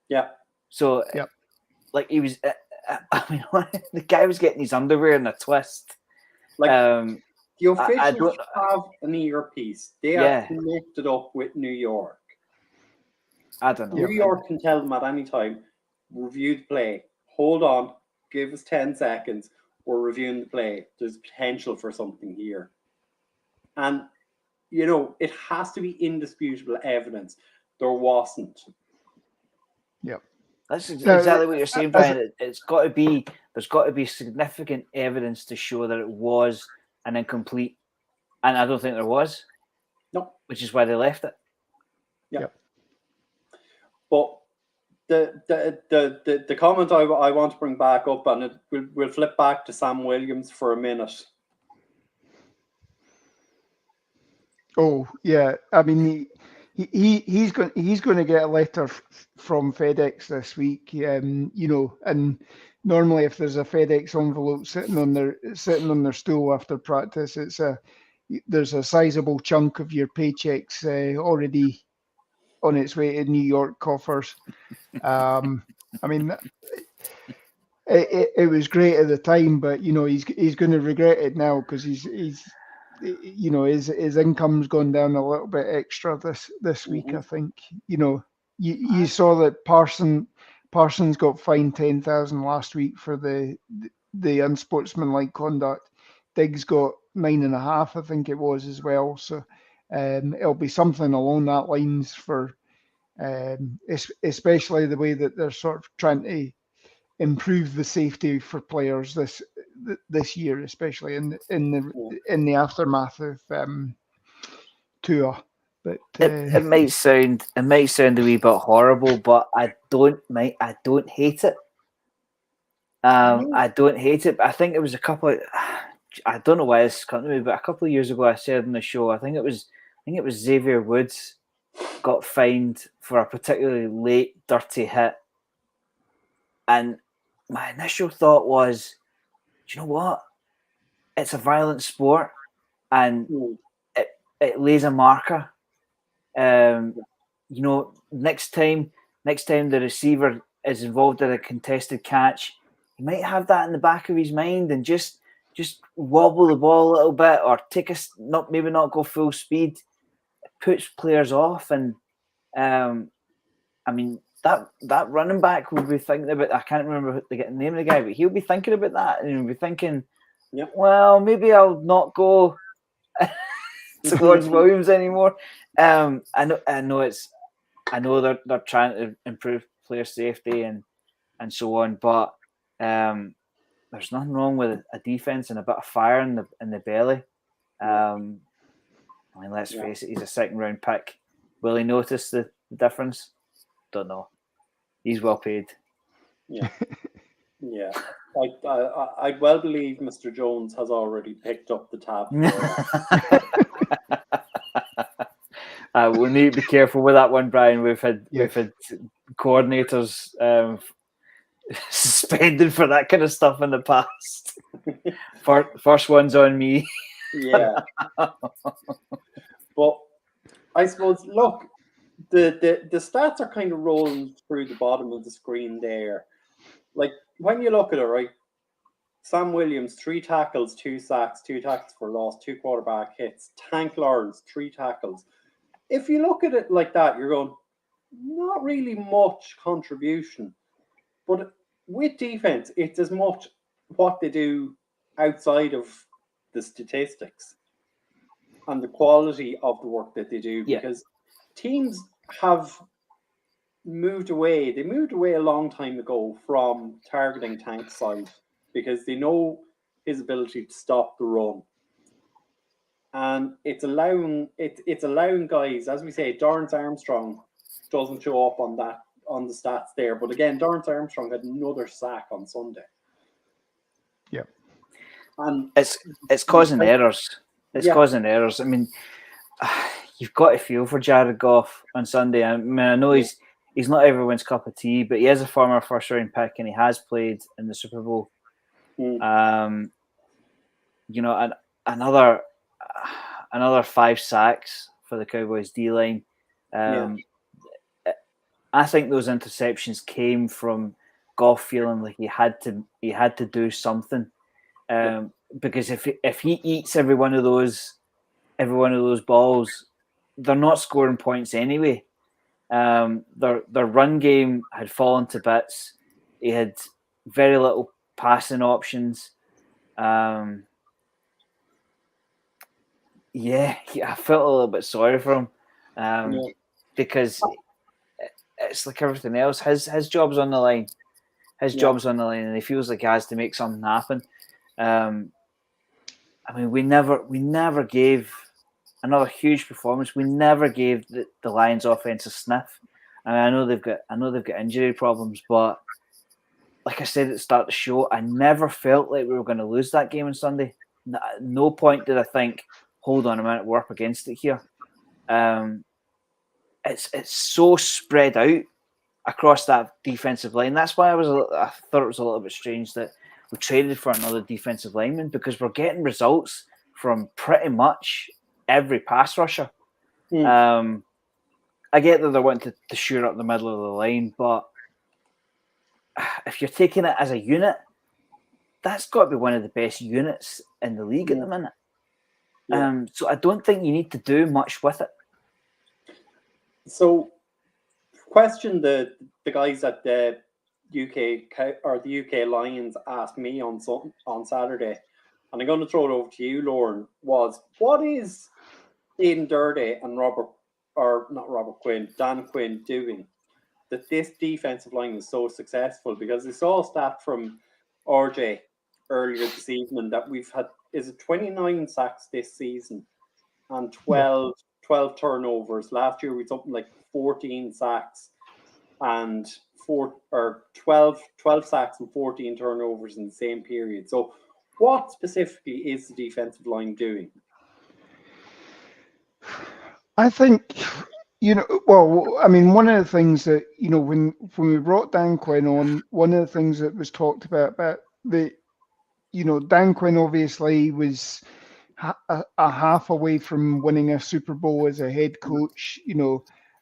Yeah. So, like he was, I mean, the guy was getting his underwear in a twist. Like the officials have an earpiece. They are connected up with New York. I don't know. New York can tell them at any time, review the play. Hold on, give us 10 seconds. We're reviewing the play. There's potential for something here. And, it has to be indisputable evidence. There wasn't. Yeah. That's exactly what you're saying, Brian. There's got to be significant evidence to show that it was an incomplete. And I don't think there was. No. Which is why they left it. Yeah. But the comment I want to bring back up, and we'll flip back to Sam Williams for a minute. Oh yeah, I mean he's going to get a letter from FedEx this week. And normally if there's a FedEx envelope sitting on their stool after practice, there's a sizable chunk of your paychecks already on its way to New York coffers. I mean, it was great at the time, but he's going to regret it now, because he's his income's gone down a little bit extra this week. I think you saw that Parsons got fined 10,000 last week for the unsportsmanlike conduct. Diggs got 9.5, I think it was, as well. So it'll be something along that lines for especially the way that they're sort of trying to improve the safety for players this year, especially in the aftermath of Tua. But it might sound a wee bit horrible, but I don't hate it. I don't hate it. But I think it was a couple of, I don't know why this is coming to me, but a couple of years ago I said on the show, I think it was Xavier Woods got fined for a particularly late dirty hit, and my initial thought was, do you know what? It's a violent sport, and it lays a marker. Next time the receiver is involved in a contested catch, he might have that in the back of his mind and just wobble the ball a little bit, or maybe not go full speed. It puts players off, and I mean that running back will be thinking about. I can't remember the name of the guy, but he'll be thinking about that, and he'll be thinking, well, maybe I'll not go towards Williams anymore. I know they're trying to improve player safety and so on, but there's nothing wrong with a defense and a bit of fire in the belly. I mean, let's face it, he's a second round pick. Will he notice the difference? Don't know. He's well paid. Yeah. Yeah. I well believe Mr. Jones has already picked up the tab. We need to be careful with that one, Brian. We've had coordinators suspended for that kind of stuff in the past. First one's on me. Yeah. But I suppose, look, the stats are kind of rolling through the bottom of the screen there. Like, when you look at it, right, Sam Williams, 3 tackles, 2 sacks, 2 tackles for loss, 2 quarterback hits. Tank Lawrence, 3 tackles. if you look at it like that, you're going, not really much contribution. But with defense, it's as much what they do outside of the statistics and the quality of the work that they do. Yeah. Because teams have moved away. They moved away a long time ago from targeting Tank's side because they know his ability to stop the run. And it's allowing guys, as we say, Dorrance Armstrong doesn't show up on the stats there. But again, Dorrance Armstrong had another sack on Sunday. Yeah. And it's causing errors. It's causing errors. I mean, you've got to feel for Jared Goff on Sunday. I mean, I know he's not everyone's cup of tea, but he is a former first round pick and he has played in the Super Bowl. And another 5 sacks for the Cowboys D line. I think those interceptions came from Goff feeling like he had to do something. Because if he eats every one of those balls, they're not scoring points anyway. Their run game had fallen to bits. He had very little passing options. I felt a little bit sorry for him because it's like everything else. His job's on the line. Job's on the line, and he feels like he has to make something happen. I mean, we never gave another huge performance. We never gave the Lions offense a sniff. And I know they've got injury problems, but like I said at the start of the show, I never felt like we were going to lose that game on Sunday. At no point did I think, hold on a minute, we're up against it here. It's so spread out across that defensive line. That's why I thought it was a little bit strange that we traded for another defensive lineman, because we're getting results from pretty much every pass rusher. I get that they're wanting to shoot up the middle of the line, but if you're taking it as a unit, that's got to be one of the best units in the league at the minute. So I don't think you need to do much with it. So, question the guys at the UK Lions asked me on Saturday, and I'm going to throw it over to you, Lauren. Was what is Aidan Durday and Dan Quinn doing that this defensive line is so successful? Because I saw a stat from RJ earlier this evening that we've had 29 sacks this season and 12 turnovers. Last year we had something like 14 sacks and 12 sacks and 14 turnovers in the same period. So what specifically is the defensive line doing? I think, one of the things that, when we brought Dan Quinn on, one of the things that was talked about Dan Quinn obviously was a half away from winning a Super Bowl as a head coach,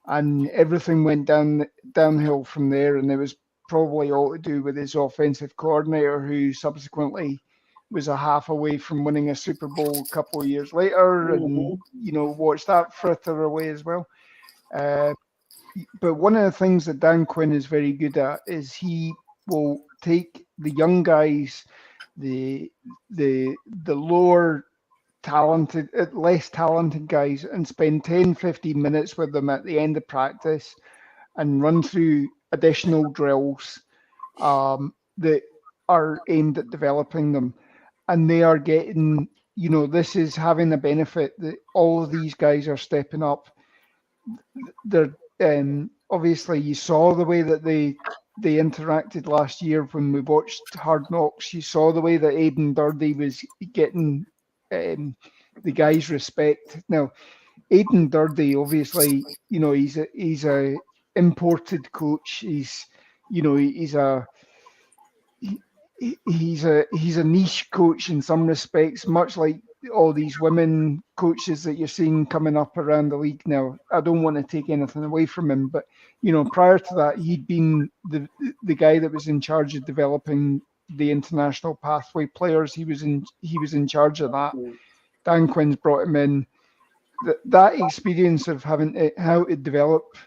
and everything went downhill from there. And it was probably all to do with his offensive coordinator, who subsequently was a half away from winning a Super Bowl a couple of years later, and watched that fritter away as well. But one of the things that Dan Quinn is very good at is he will take the young guys, the lower talented, less talented guys, and spend 10-15 minutes with them at the end of practice and run through additional drills that are aimed at developing them. And they are getting, this is having a benefit that all of these guys are stepping up. They're obviously, you saw the way that they interacted last year when we watched Hard Knocks. You saw the way that Aidan Durday was getting the guys' respect. Now, Aidan Durday, obviously, he's a imported coach. He's a niche coach in some respects, much like all these women coaches that you're seeing coming up around the league now. I don't want to take anything away from him, but prior to that, he'd been the guy that was in charge of developing the international pathway players. He was in charge of that. Dan Quinn's brought him in, that experience of having how to develop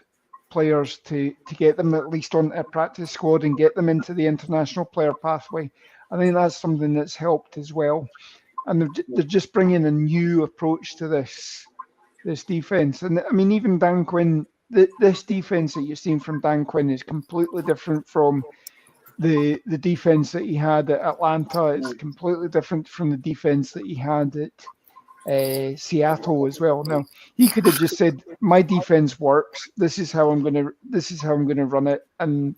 players to get them at least on a practice squad and get them into the international player pathway, I think that's something that's helped as well. And they're just bringing a new approach to this defense. And I mean, even Dan Quinn, this defense that you're seeing from Dan Quinn is completely different from the defense that he had at Atlanta. It's completely different from the defense that he had at Seattle as well. Now he could have just said, "My defense works. This is how I'm gonna run it," and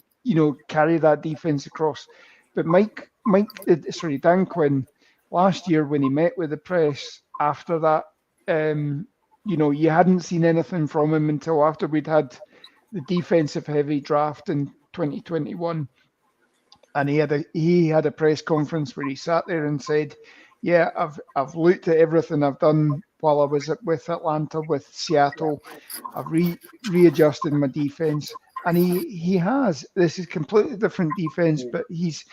carry that defense across. But Dan Quinn last year when he met with the press after that, you hadn't seen anything from him until after we'd had the defensive heavy draft in 2021. And he had a press conference where he sat there and said, "Yeah, I've looked at everything I've done while I was with Atlanta, with Seattle. I've readjusted my defense." And he has. This is completely different defense, but he's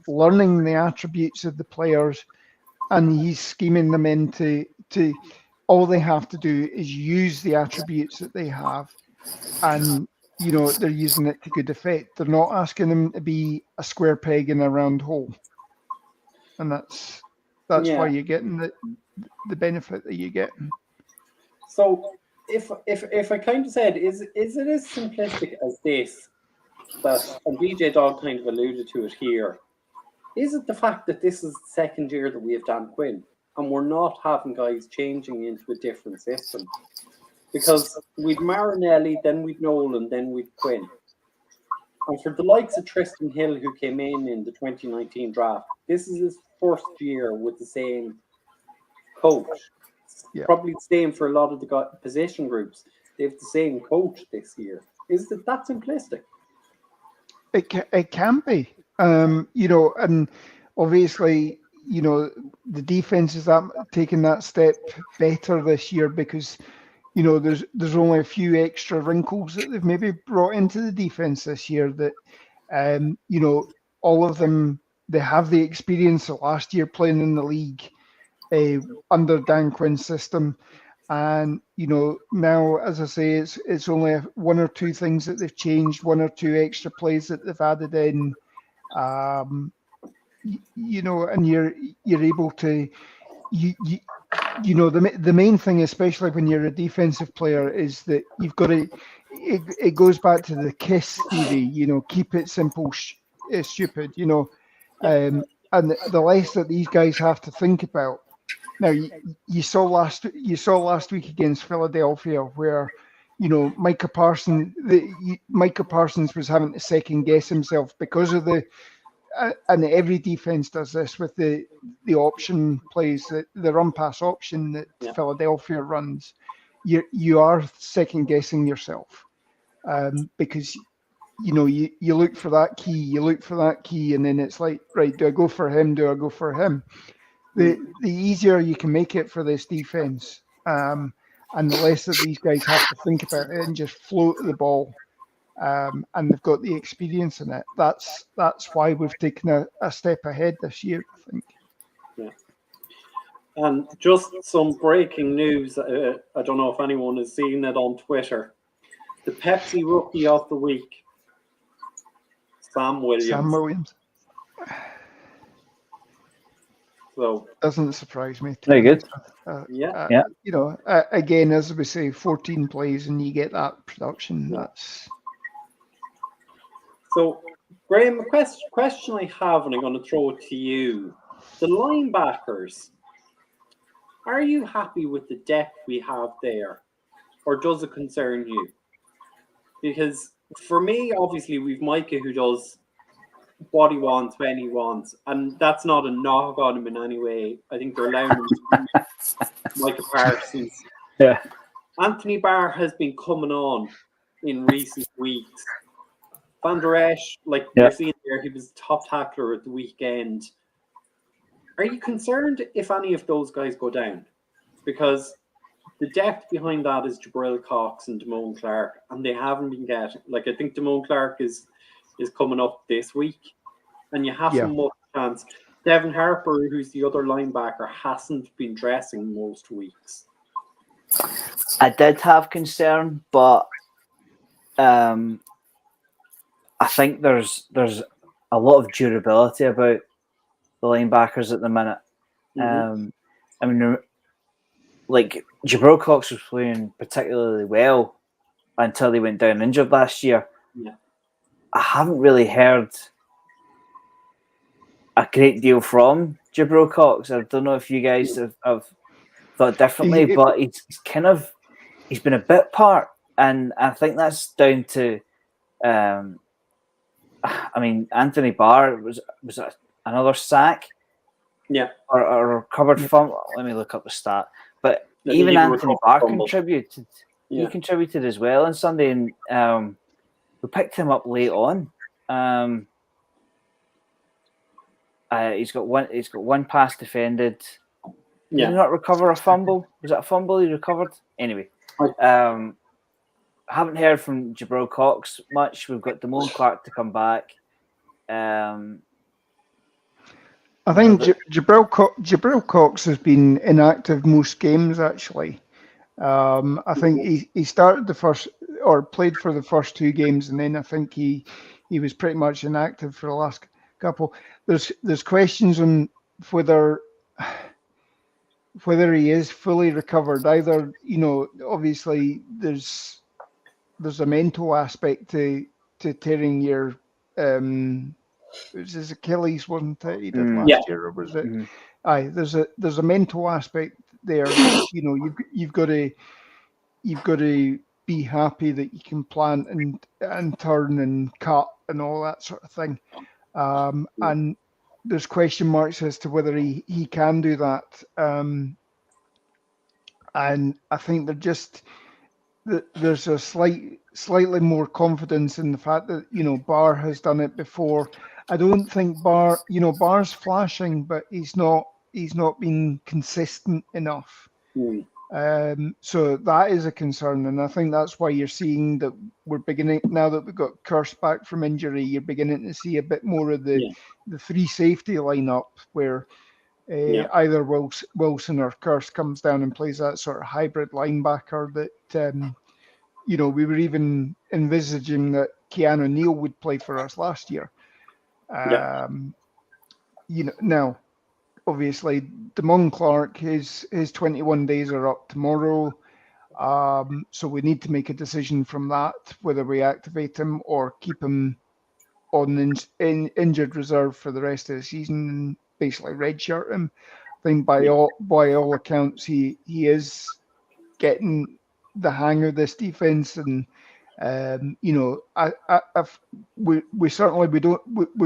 learning the attributes of the players, and he's scheming them into all they have to do is use the attributes that they have, and they're using it to good effect. They're not asking them to be a square peg in a round hole, and that's why you're getting the benefit that you get. So if I kind of said, is it as simplistic as this? That, and BJ Dog kind of alluded to it here. Is it the fact that this is the second year that we have Dan Quinn and we're not having guys changing into a different system? Because we'd Marinelli, then we'd Nolan, then we'd Quinn. And for the likes of Tristan Hill, who came in the 2019 draft, this is his first year with the same coach. Yeah. Probably the same for a lot of the position groups. They have the same coach this year. Is it that simplistic? It can be. And obviously, the defense is taking that step better this year because there's only a few extra wrinkles that they've maybe brought into the defense this year that all of them, they have the experience of last year playing in the league under Dan Quinn's system. And now, as I say, it's only one or two things that they've changed, one or two extra plays that they've added in, and you're able to the main thing, especially when you're a defensive player, is that you've got to. It goes back to the KISS theory. Keep it simple, stupid. And the less that these guys have to think about. Now you saw last week against Philadelphia where Micah Parsons was having to second guess himself because of and every defense does this with the option plays, the run pass option that Philadelphia runs. You are second guessing yourself because you look for that key, and then it's like, right, do I go for him? Do I go for him? The easier you can make it for this defense, and the less that these guys have to think about it and just float the ball. And they've got the experience in it. That's why we've taken a step ahead this year, I think. Yeah. And just some breaking news. I don't know if anyone has seen it on Twitter. The Pepsi Rookie of the Week, Sam Williams. So doesn't surprise me. Very good. Again, as we say, 14 plays and you get that production. That's. So, Graham, a question I have, and I'm going to throw it to you. The linebackers, are you happy with the depth we have there, or does it concern you? Because for me, obviously, we've Micah who does what he wants, when he wants, and that's not a knock on him in any way. I think they're allowing him to be Micah Parsons. Yeah. Anthony Barr has been coming on in recent weeks. Van Der Esch, you're seeing there, he was top tackler at the weekend. Are you concerned if any of those guys go down? Because the depth behind that is Jabril Cox and Damone Clark, and they haven't been getting. I think Damone Clark is coming up this week, and you haven't much chance. Devin Harper, who's the other linebacker, hasn't been dressing most weeks. I did have concern, but I think there's a lot of durability about the linebackers at the minute. I mean, like Jabril Cox was playing particularly well until he went down injured last year. Yeah. I haven't really heard a great deal from Jabril Cox. I don't know if you guys have thought differently, but he's been a bit part, and I think that's down to I mean, Anthony Barr was another sack, or a recovered fumble. Let me look up the stat. But even Anthony Barr contributed. Yeah. He contributed as well on Sunday, and we picked him up late on. He's got one pass defended. Did he not recover a fumble? Was it a fumble he recovered? Anyway, haven't heard from Jabril Cox much. We've got Damone Clark to come back. I think Jabril Cox has been inactive most games, actually. I think he started the first, or played for the first two games, and then I think he was pretty much inactive for the last couple. There's questions on whether he is fully recovered. Either, obviously there's a mental aspect to tearing your it was his Achilles, wasn't it? He did last year, or was it? Mm-hmm. Aye, there's a mental aspect there that you've got to be happy that you can plant and turn and cut and all that sort of thing. And there's question marks as to whether he can do that. And I think there's a slightly more confidence in the fact that Barr has done it before. I don't think Barr's flashing, but he's not been consistent enough. So that is a concern, and I think that's why you're seeing that we're beginning, now that we've got Curse back from injury, you're beginning to see a bit more of the free safety lineup where either Wilson or Curse comes down and plays that sort of hybrid linebacker that we were even envisaging that Keanu Neal would play for us last year. Now obviously Damone Clark, his 21 days are up tomorrow, so we need to make a decision from that whether we activate him or keep him on injured reserve for the rest of the season and basically redshirt him. I think by all accounts he is getting the hang of this defense, and we've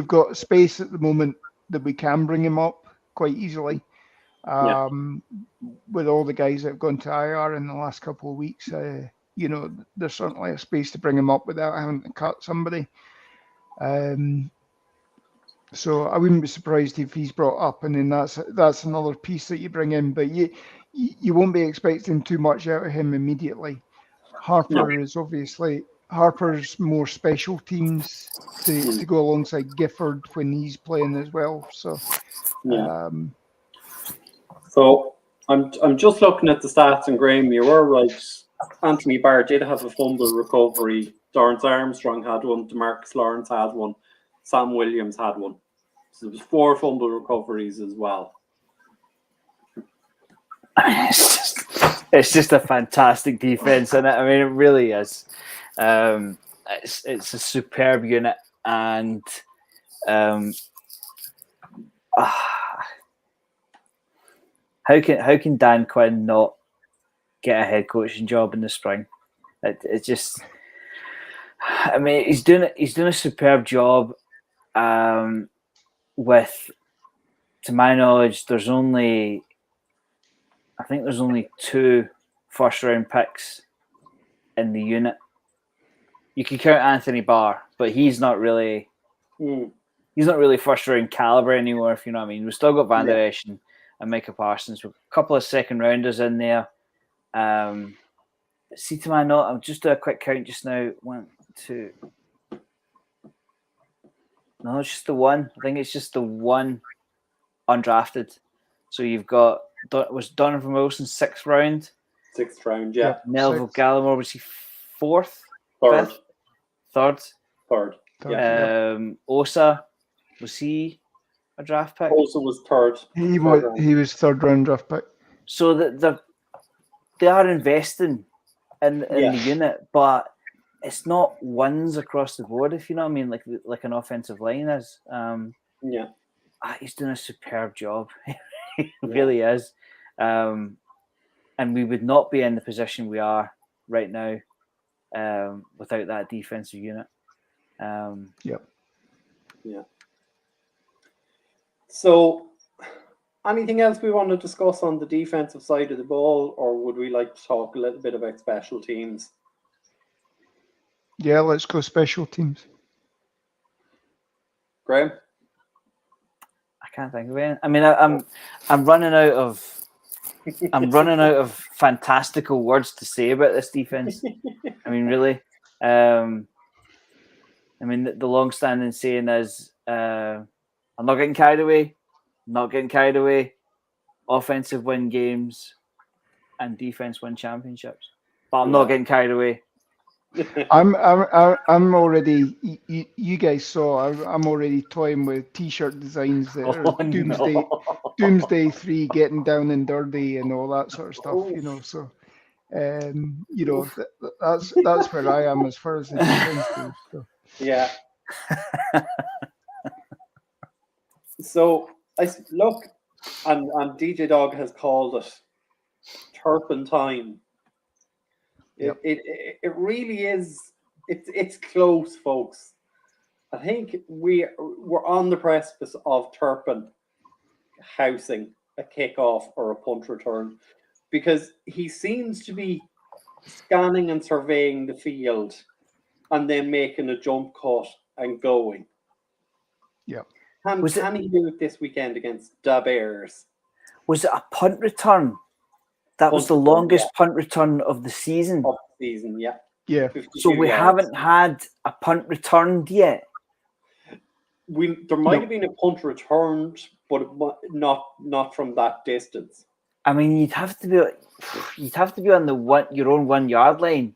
got space at the moment that we can bring him up quite easily. With all the guys that have gone to IR in the last couple of weeks, there's certainly a space to bring him up without having to cut somebody. So I wouldn't be surprised if he's brought up, and then that's another piece that you bring in. But you won't be expecting too much out of him immediately. Harper's more special teams to go alongside Gifford when he's playing as well. So so I'm just looking at the stats, and Graham, you were right. Anthony Barr did have a fumble recovery. Dorrance Armstrong had one. DeMarcus Lawrence had one. Sam Williams had one. So there was 4 fumble recoveries as well. It's just a fantastic defense, and I mean, it really is. It's a superb unit, and how can Dan Quinn not get a head coaching job in the spring? It just, I mean, he's doing a superb job. With, to my knowledge, there's only 2 first-round picks in the unit. You can count Anthony Barr, but he's not really first-round caliber anymore, if you know what I mean. We've still got Van Der Esch and Micah Parsons with a couple of second-rounders in there. See, to my note, I'll just do a quick count just now. 1, 2. No, it's just the one. I think it's just the one undrafted. So you've got, was Donovan Wilson 6th round? 6th round, yeah. Melville Sixth. Gallimore, was he 4th? Third. 5th? 3rd? Third. Yeah. Osa, was he a draft pick? Also was third. He third was 3rd round draft pick. So they are investing in the unit, but it's not wins across the board, if you know what I mean, like an offensive line is. He's doing a superb job. He really is. And we would not be in the position we are right now without that defensive unit. Yeah. So, anything else we want to discuss on the defensive side of the ball, or would we like to talk a little bit about special teams? Yeah, let's go special teams. Graham? I can't think of any. I mean, I'm running out of fantastical words to say about this defense. I mean, really. I mean, the long-standing saying is, "I'm not getting carried away. Not getting carried away. Offensive win games, and defense win championships." But I'm not getting carried away. I'm already. You guys saw. I'm already toying with T-shirt designs that are Doomsday 3, getting down and dirty, and all that sort of stuff. You know, so that's where I am as far as the defense goes. So. Yeah. So I look, and DJ Dog has called it turpentine. Yep. It really is. It's close, folks. I think we're on the precipice of Turpin housing a kickoff or a punt return, because he seems to be scanning and surveying the field and then making a jump cut and going. Yeah. Can he do it this weekend against the Bears? Was it a punt return? That was the longest punt return of the season. Yeah. Yeah. So we haven't had a punt returned yet. There might have been a punt returned, but not from that distance. I mean, you'd have to be on your own 1 yard line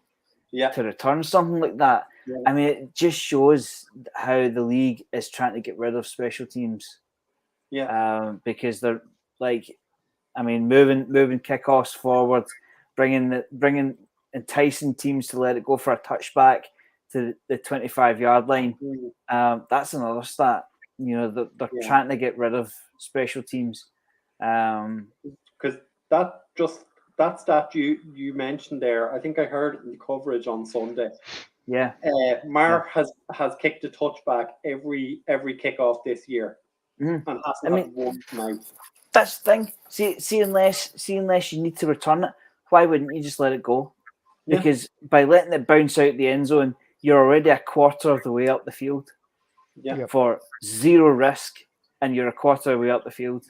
to return something like that. Yeah. I mean, it just shows how the league is trying to get rid of special teams. Yeah. Because they're moving kickoffs forward, bringing enticing teams to let it go for a touchback to the 25-yard line. That's another stat. You know, they're trying to get rid of special teams. Because that stat you mentioned there, I think I heard it in the coverage on Sunday. Yeah. Mar has kicked a touchback every kickoff this year, and hasn't had one now. That's the thing. See, unless you need to return it, why wouldn't you just let it go? Because by letting it bounce out the end zone, you're already a quarter of the way up the field for zero risk, and you're a quarter of the way up the field.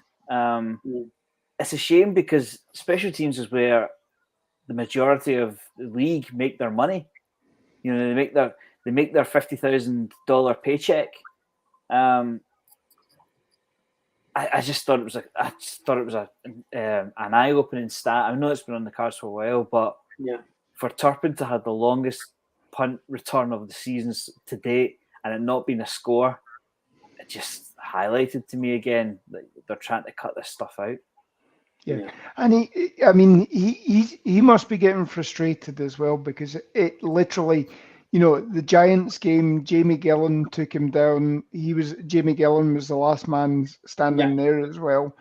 It's a shame, because special teams is where the majority of the league make their money. You know, they make their $50,000 paycheck. I just thought it was an eye-opening stat. I know it's been on the cards for a while, but for Turpin to have the longest punt return of the seasons to date and it not being a score, it just highlighted to me again that they're trying to cut this stuff out. Yeah. And he must be getting frustrated as well, because it literally, you know, the Giants game, Jamie Gillan took him down. Jamie Gillan was the last man standing there as well.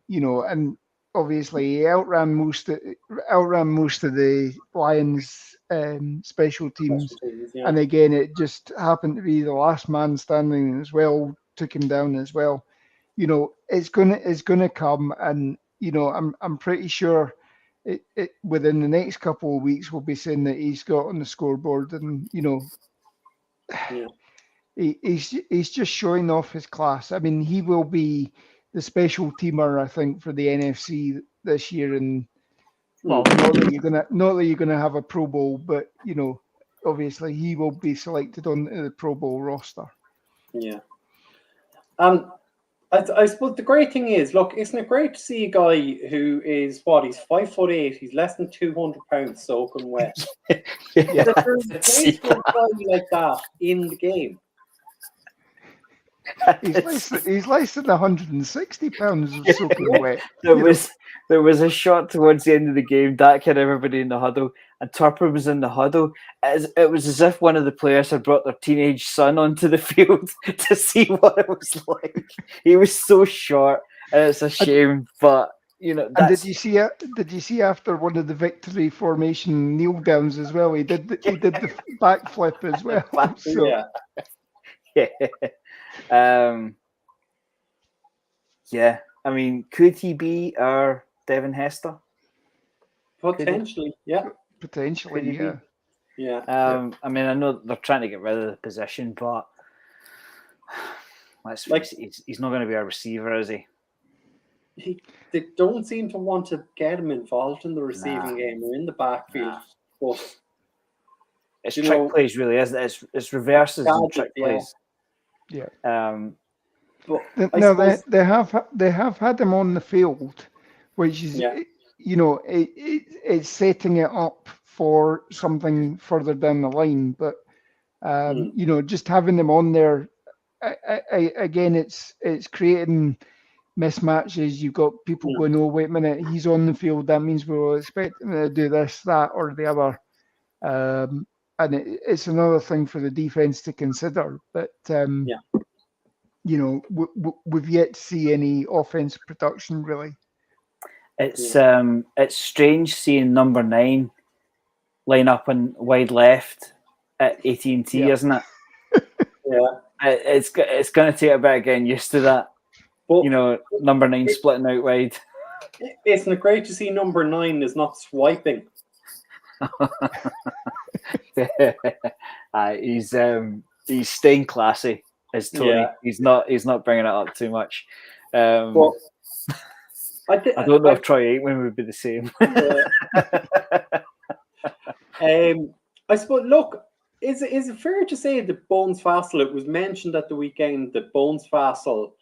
You know, and obviously he outran most of the Lions special teams. And again, it just happened to be the last man standing as well, took him down as well. You know, it's gonna come, and you know, I'm pretty sure it within the next couple of weeks we'll be saying that he's got on the scoreboard, and you know, he's just showing off his class. I mean, he will be the special teamer, I think, for the NFC this year, and well, not that you're gonna have a Pro Bowl, but you know, obviously he will be selected on the Pro Bowl roster. Yeah. I suppose the great thing is, look, isn't it great to see a guy who is what, he's 5'8", he's less than 200 pounds soaking wet. Yeah, That there's space for a guy like that in the game. He's less than 160 pounds of soaking wet. There was a shot towards the end of the game. Dak had everybody in the huddle, and Turpin was in the huddle. It was as if one of the players had brought their teenage son onto the field to see what it was like. He was so short, and it's a shame. But you know, and did you see it? Did you see after one of the victory formation kneel downs as well? He did the backflip as well. So. Yeah. Yeah. I mean, could he be our Devin Hester? Potentially, yeah. Potentially, yeah. Yeah. I mean, I know they're trying to get rid of the position, but let's face it, he's not going to be our receiver, is he? They don't seem to want to get him involved in the receiving game or in the backfield. But it's trick plays, really, isn't it? It's reverses and trick plays. Yeah. But they have had him on the field, which is it's setting it up for something further down the line. But just having them on there, again, it's creating mismatches. You've got people going, oh, wait a minute, he's on the field. That means we'll expect him to do this, that, or the other. And it's another thing for the defense to consider. But we've yet to see any offensive production, really. It's strange seeing number 9 line up in wide left at AT&T, isn't it? Yeah. It's going to take a bit of getting used to that. But, number 9 splitting out wide. Isn't it great to see number 9 is not swiping? He's staying classy. Is Tony? Yeah. He's not bringing it up too much. I don't know if Troy Aikman would be the same. I suppose. Look, is it fair to say that Bones Fassel? It was mentioned at the weekend that Bones Fassel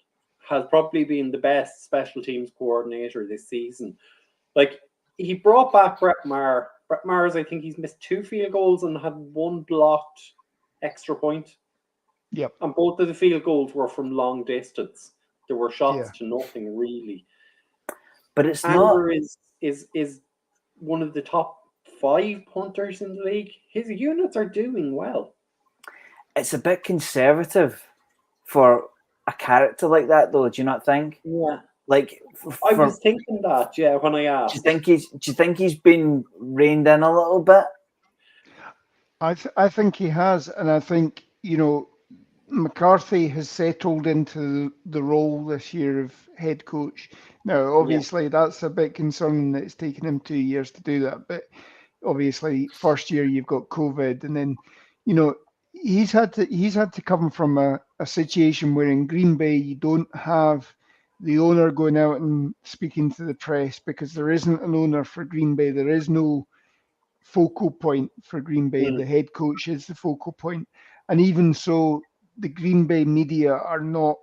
has probably been the best special teams coordinator this season. Like, he brought back Brett Maher. Brett Maher's, I think he's missed 2 field goals and had 1 blocked extra point. Yep. And both of the field goals were from long distance. There were shots to nothing, really. But it's Amber is one of the top 5 punters in the league. His units are doing well. It's a bit conservative for a character like that, though. Do you not think? Yeah. Like, I was thinking that, when I asked. Do you think he's been reined in a little bit? I think he has, and I think McCarthy has settled into the role this year of head coach. Now, obviously, that's a bit concerning that it's taken him 2 years to do that. But obviously, first year you've got COVID, and then he's had to come from a situation where in Green Bay you don't have the owner going out and speaking to the press because there isn't an owner for Green Bay. There is no focal point for Green Bay. The head coach is the focal point, and even so, the Green Bay media are not,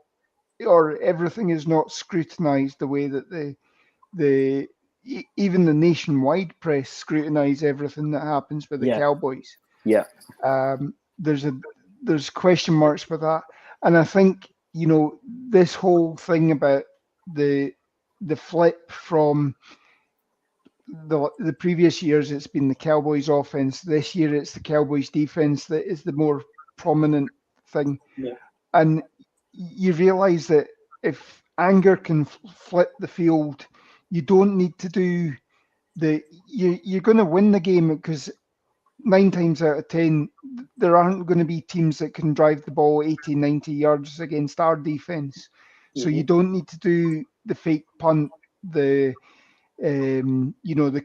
or everything is not scrutinized the way that even the nationwide press scrutinize everything that happens with the Cowboys. Yeah. There's question marks with that, and I think this whole thing about the flip from the previous years, it's been the Cowboys offense. This year, it's the Cowboys defense that is the more prominent thing. Yeah. And you realize that if anger can flip the field, you don't need to do you're going to win the game because 9 times out of 10, there aren't going to be teams that can drive the ball 80, 90 yards against our defense. So you don't need to do the fake punt, the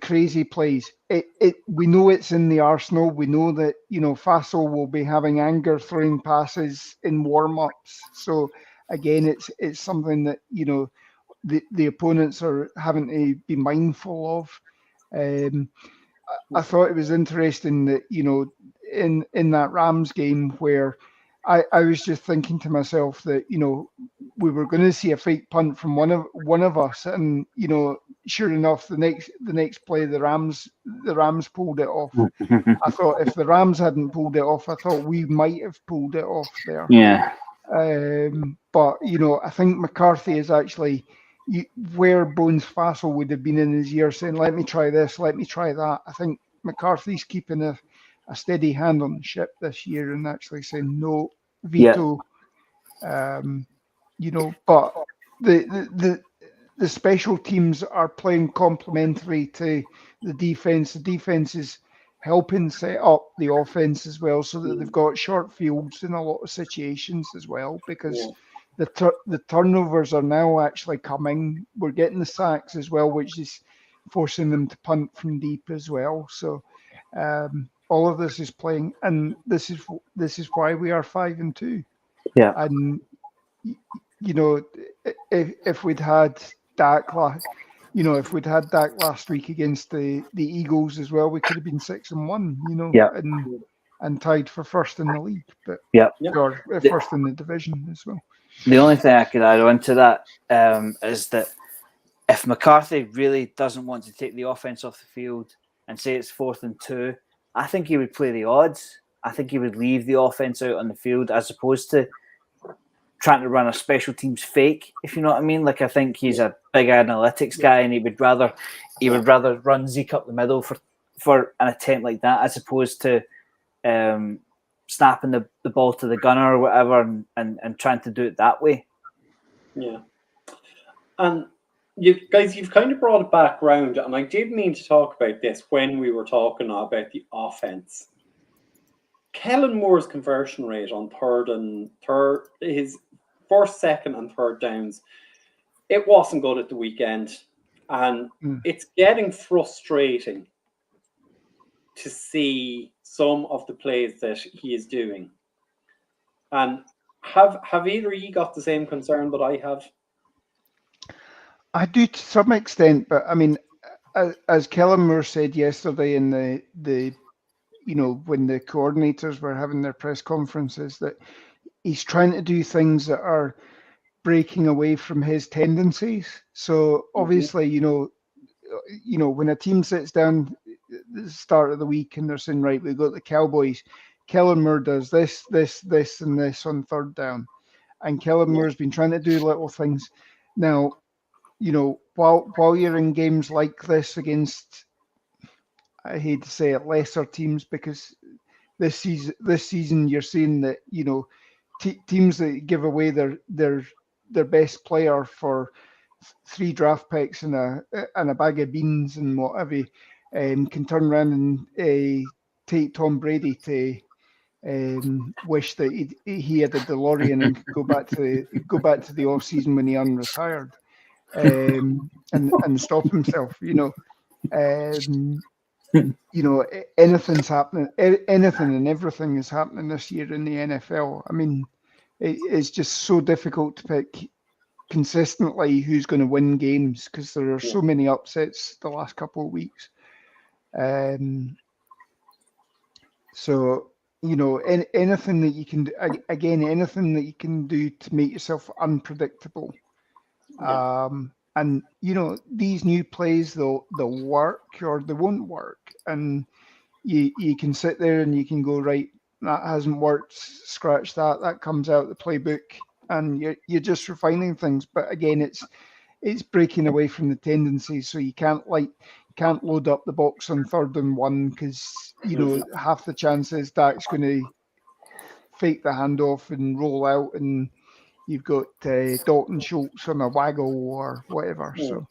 crazy plays. We know it's in the arsenal. We know that Fassel will be having anger throwing passes in warm-ups. So again, it's something that the opponents are having to be mindful of. I thought it was interesting that in that Rams game where I was just thinking to myself that we were going to see a fake punt from one of us, and sure enough, the next play the Rams pulled it off. I thought if the Rams hadn't pulled it off, I thought we might have pulled it off there. Yeah. But I think McCarthy is actually where Bones Fassel would have been in his ear saying, "Let me try this, let me try that." I think McCarthy's keeping a steady hand on the ship this year and actually saying no, veto. But the special teams are playing complementary to the defense. The defense is helping set up the offense as well, so that they've got short fields in a lot of situations as well. Because the turnovers are now actually coming. We're getting the sacks as well, which is forcing them to punt from deep as well. So all of this is playing, and this is why we are 5-2. Yeah. And if we'd had Dak last week against the Eagles as well, we could have been 6-1. And tied for first in the league, but or first in the division as well. The only thing I could add on to that is that if McCarthy really doesn't want to take the offense off the field and say it's 4th and 2, I think he would play the odds. I think he would leave the offense out on the field as opposed to trying to run a special teams fake, if you know what I mean. Like, I think he's a big analytics guy, and he would rather run Zeke up the middle for an attempt like that as opposed to snapping the ball to the gunner or whatever and trying to do it that way. Yeah. And you've kind of brought it back round, and I did mean to talk about this when we were talking about the offense. Kellen Moore's conversion rate on his first, second, and third downs, it wasn't good at the weekend, and it's getting frustrating to see some of the plays that he is doing. And have either of you got the same concern that I have? I do to some extent, but I mean, as Kellen Moore said yesterday in the when the coordinators were having their press conferences, that he's trying to do things that are breaking away from his tendencies. So obviously, when a team sits down at the start of the week and they're saying, right, we've got the Cowboys, Kellen Moore does this, and this on third down. And Kellen Moore's been trying to do little things. Now, while you're in games like this against, I hate to say it, lesser teams, because this season you're seeing that teams that give away their best player for 3 draft picks and a bag of beans and whatever, can turn around and take Tom Brady to wish that he had a DeLorean and could go back to the off season when he unretired, and stop himself. Anything's happening. Anything and everything is happening this year in the NFL. I mean, it's just so difficult to pick consistently who's going to win games because there are so many upsets the last couple of weeks. So anything that you can do, again, anything that you can do to make yourself unpredictable. And these new plays, they'll work or they won't work, and you can sit there and you can go, right, that hasn't worked, scratch that. That comes out the playbook, and you're just refining things. But again, it's breaking away from the tendencies. So you can't load up the box on 3rd and 1 because half the chances Dak's going to fake the handoff and roll out, and you've got Dalton Schultz on a waggle or whatever. So,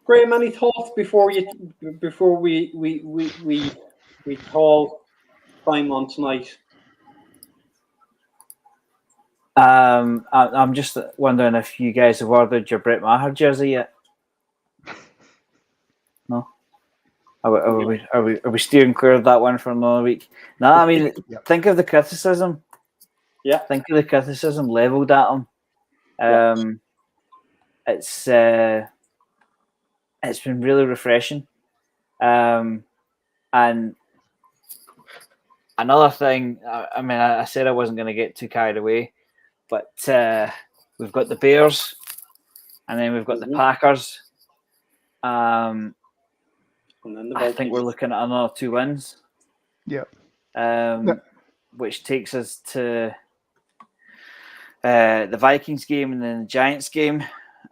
Graham, any thoughts before we call time on tonight? I'm just wondering if you guys have ordered your Brett Maher jersey yet. No. Are we steering clear of that one for another week? No, I mean, think of the criticism. Yeah. Think of the criticism leveled at him. It's been really refreshing. And another thing, I mean, I said I wasn't going to get too carried away, but we've got the Bears, and then we've got the Packers. And then the I think we're looking at another 2 wins. Yeah. Which takes us to the Vikings game and then the Giants game.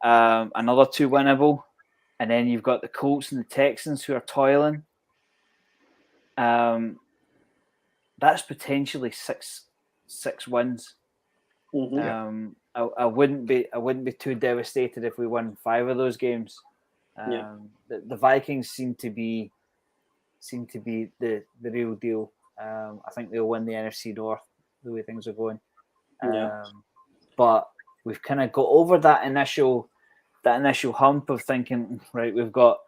Another 2 winnable. And then you've got the Colts and the Texans who are toiling. That's potentially six wins. I wouldn't be too devastated if we won 5 of those games. The Vikings seem to be the real deal. I think they'll win the NFC North the way things are going. But we've kind of got over that initial hump of thinking, right, we've got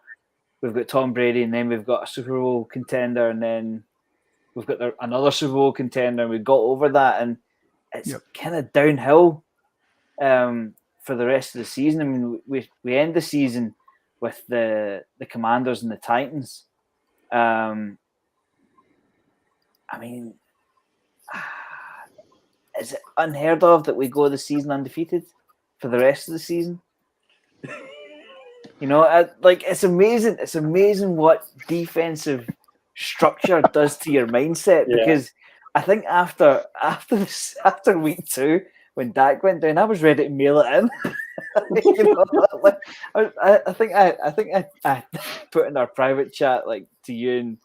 Tom Brady, and then we've got a Super Bowl contender, and then we've got another Super Bowl contender, and we got over that, and it's kind of downhill for the rest of the season. I mean, we end the season with the Commanders and the Titans. I mean, is it unheard of that we go the season undefeated for the rest of the season? You know, it's amazing. It's amazing what defensive structure does to your mindset. Because I think after week 2, when Dak went down, I was ready to mail it in. You know, I think I put in our private chat, like, to you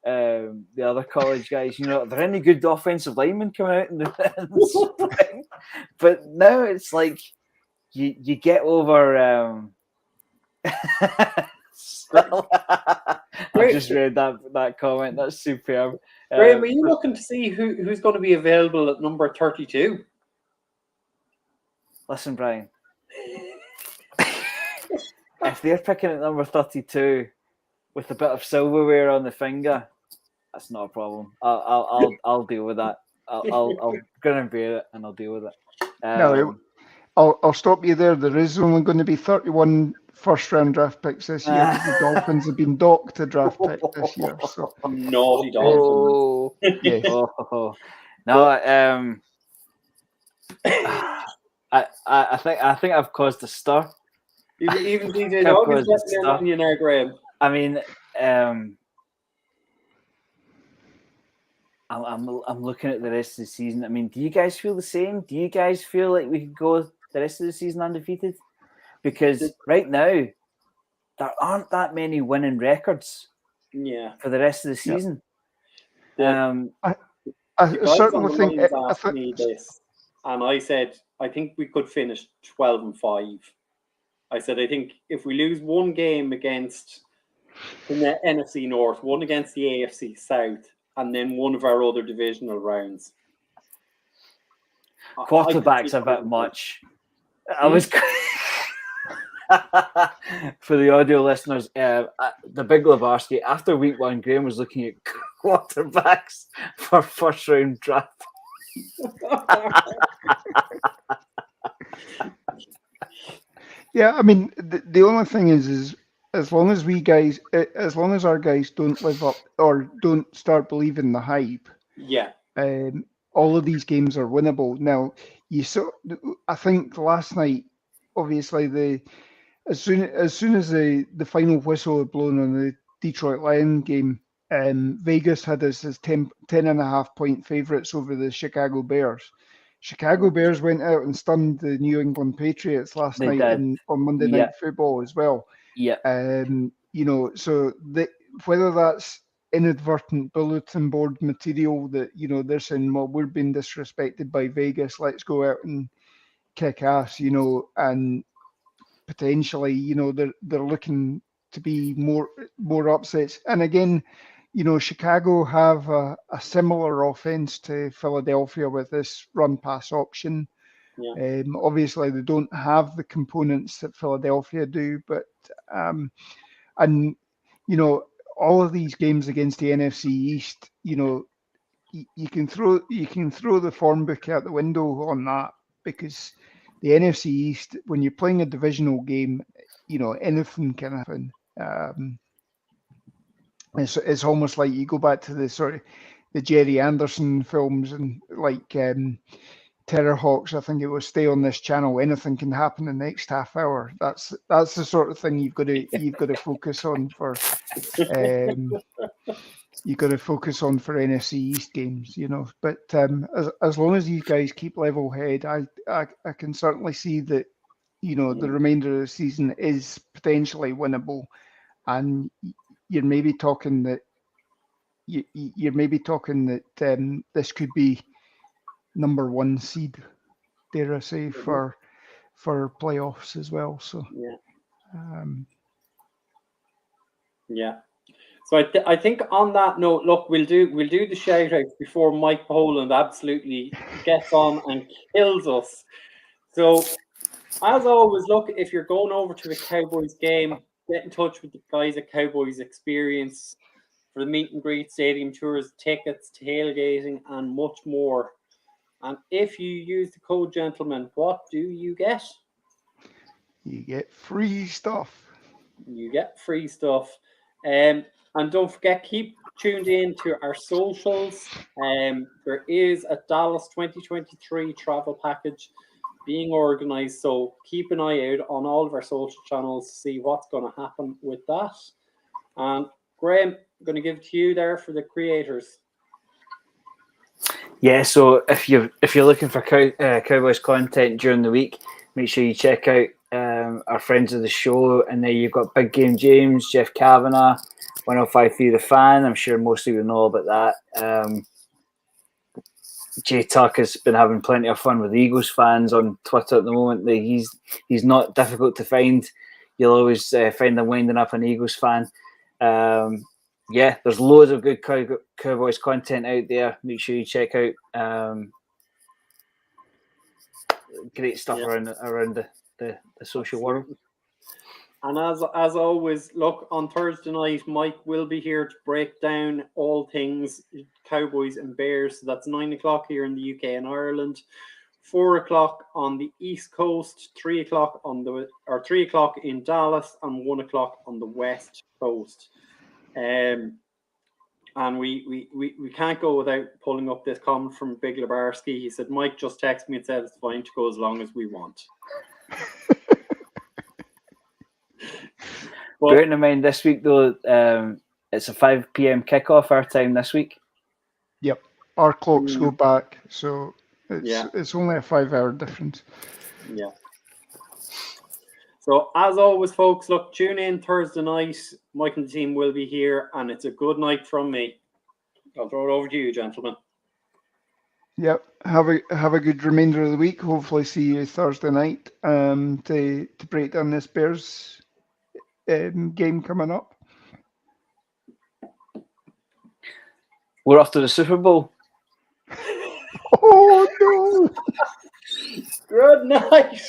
and the other college guys, you know, are there any good offensive linemen coming out in the spring? But now it's like you get over. I just read that comment. That's superb. Graham, are you looking to see who's going to be available at number 32? Listen, Brian. If they're picking at number 32 with a bit of silverware on the finger, that's not a problem. I'll deal with that. I'll grin and bear it, and I'll deal with it. No, I'll stop you there. There is only going to be 31 first-round draft picks this year because the Dolphins have been docked a draft pick this year. So. Naughty Dolphins. Yes. No, I think I've caused a stir. Even DJ Dog is letting in on you now, Graham. I mean, I'm looking at the rest of the season. I mean, do you guys feel the same? Do you guys feel like we could go the rest of the season undefeated? Because right now, there aren't that many winning records for the rest of the season. I certainly think asked me this, and I said I think we could finish 12-5. I said I think if we lose one game against the NFC North, one against the AFC South, and then one of our other divisional rounds. Quarterback's a bit much. I was for the audio listeners, the Big Levarsky, after week 1, Graham was looking at quarterbacks for first round draft. Yeah, I mean, the only thing is as long as our guys don't live up or don't start believing the hype, all of these games are winnable. Now, I think last night, obviously, as soon as the final whistle had blown on the Detroit Lions game, Vegas had us as 10.5 point favourites over the Chicago Bears. Chicago Bears went out and stunned the New England Patriots last night on Monday Night Football as well. Yeah. You know, so whether that's inadvertent bulletin board material that, you know, they're saying, well, we're being disrespected by Vegas, let's go out and kick ass, you know, and potentially, you know, they're looking to be more upsets. And again, you know, Chicago have a similar offense to Philadelphia with this run pass option. Yeah. Obviously, they don't have the components that Philadelphia do, but and you know, all of these games against the NFC East, you know, you can throw the form book out the window on that, because the NFC East, when you're playing a divisional game, you know, anything can happen. It's almost like you go back to the Jerry Anderson films and like Terrorhawks. I think it was Stay on This Channel. Anything can happen in the next half hour. That's the sort of thing you've got to focus on for. You've got to focus on for NFC East games, But as long as you guys keep level head, I can certainly see that, the remainder of the season is potentially winnable, and you're maybe talking that this could be number 1 seed, dare I say, for playoffs as well. So yeah. So I think on that note, look, we'll do the shout outs before Mike Poland absolutely gets on and kills us. So as always, look, if you're going over to a Cowboys game, get in touch with the guys at Cowboys Experience for the meet and greet, stadium tours, tickets, tailgating, and much more. And if you use the code, gentlemen, what do you get? You get free stuff. You get free stuff. And don't forget, keep tuned in to our socials. There is a Dallas 2023 travel package being organized, so keep an eye out on all of our social channels to see what's going to happen with that. And Graham, I'm going to give it to you there for the creators. Yeah, so if you're looking for Cowboys content during the week, make sure you check out our friends of the show. And there you've got Big Game James, Jeff Kavanagh, 105.3 The Fan. I'm sure most of you know about that. Jay Tuck has been having plenty of fun with Eagles fans on Twitter at the moment. He's not difficult to find. You'll always find them winding up an Eagles fan. Yeah, there's loads of good Cowboys content out there. Make sure you check out. Great stuff around the social world. And as always, look, on Thursday night, Mike will be here to break down all things Cowboys and Bears. So that's 9 o'clock here in the UK and Ireland, 4 o'clock on the East Coast, 3 o'clock 3 o'clock in Dallas, and 1 o'clock on the West Coast. And we can't go without pulling up this comment from Big Lebarski. He said, Mike just texted me and said it's fine to go as long as we want. Bearing in mind this week, though, it's a 5 p.m. kickoff our time this week. Yep. Our clocks go back, so it's only a 5-hour difference. Yeah. So, as always, folks, look, tune in Thursday night. Mike and the team will be here, and it's a good night from me. I'll throw it over to you, gentlemen. Yep. Have a good remainder of the week. Hopefully see you Thursday night to break down this Bears game coming up. We're off to the Super Bowl. Oh, no. Good night.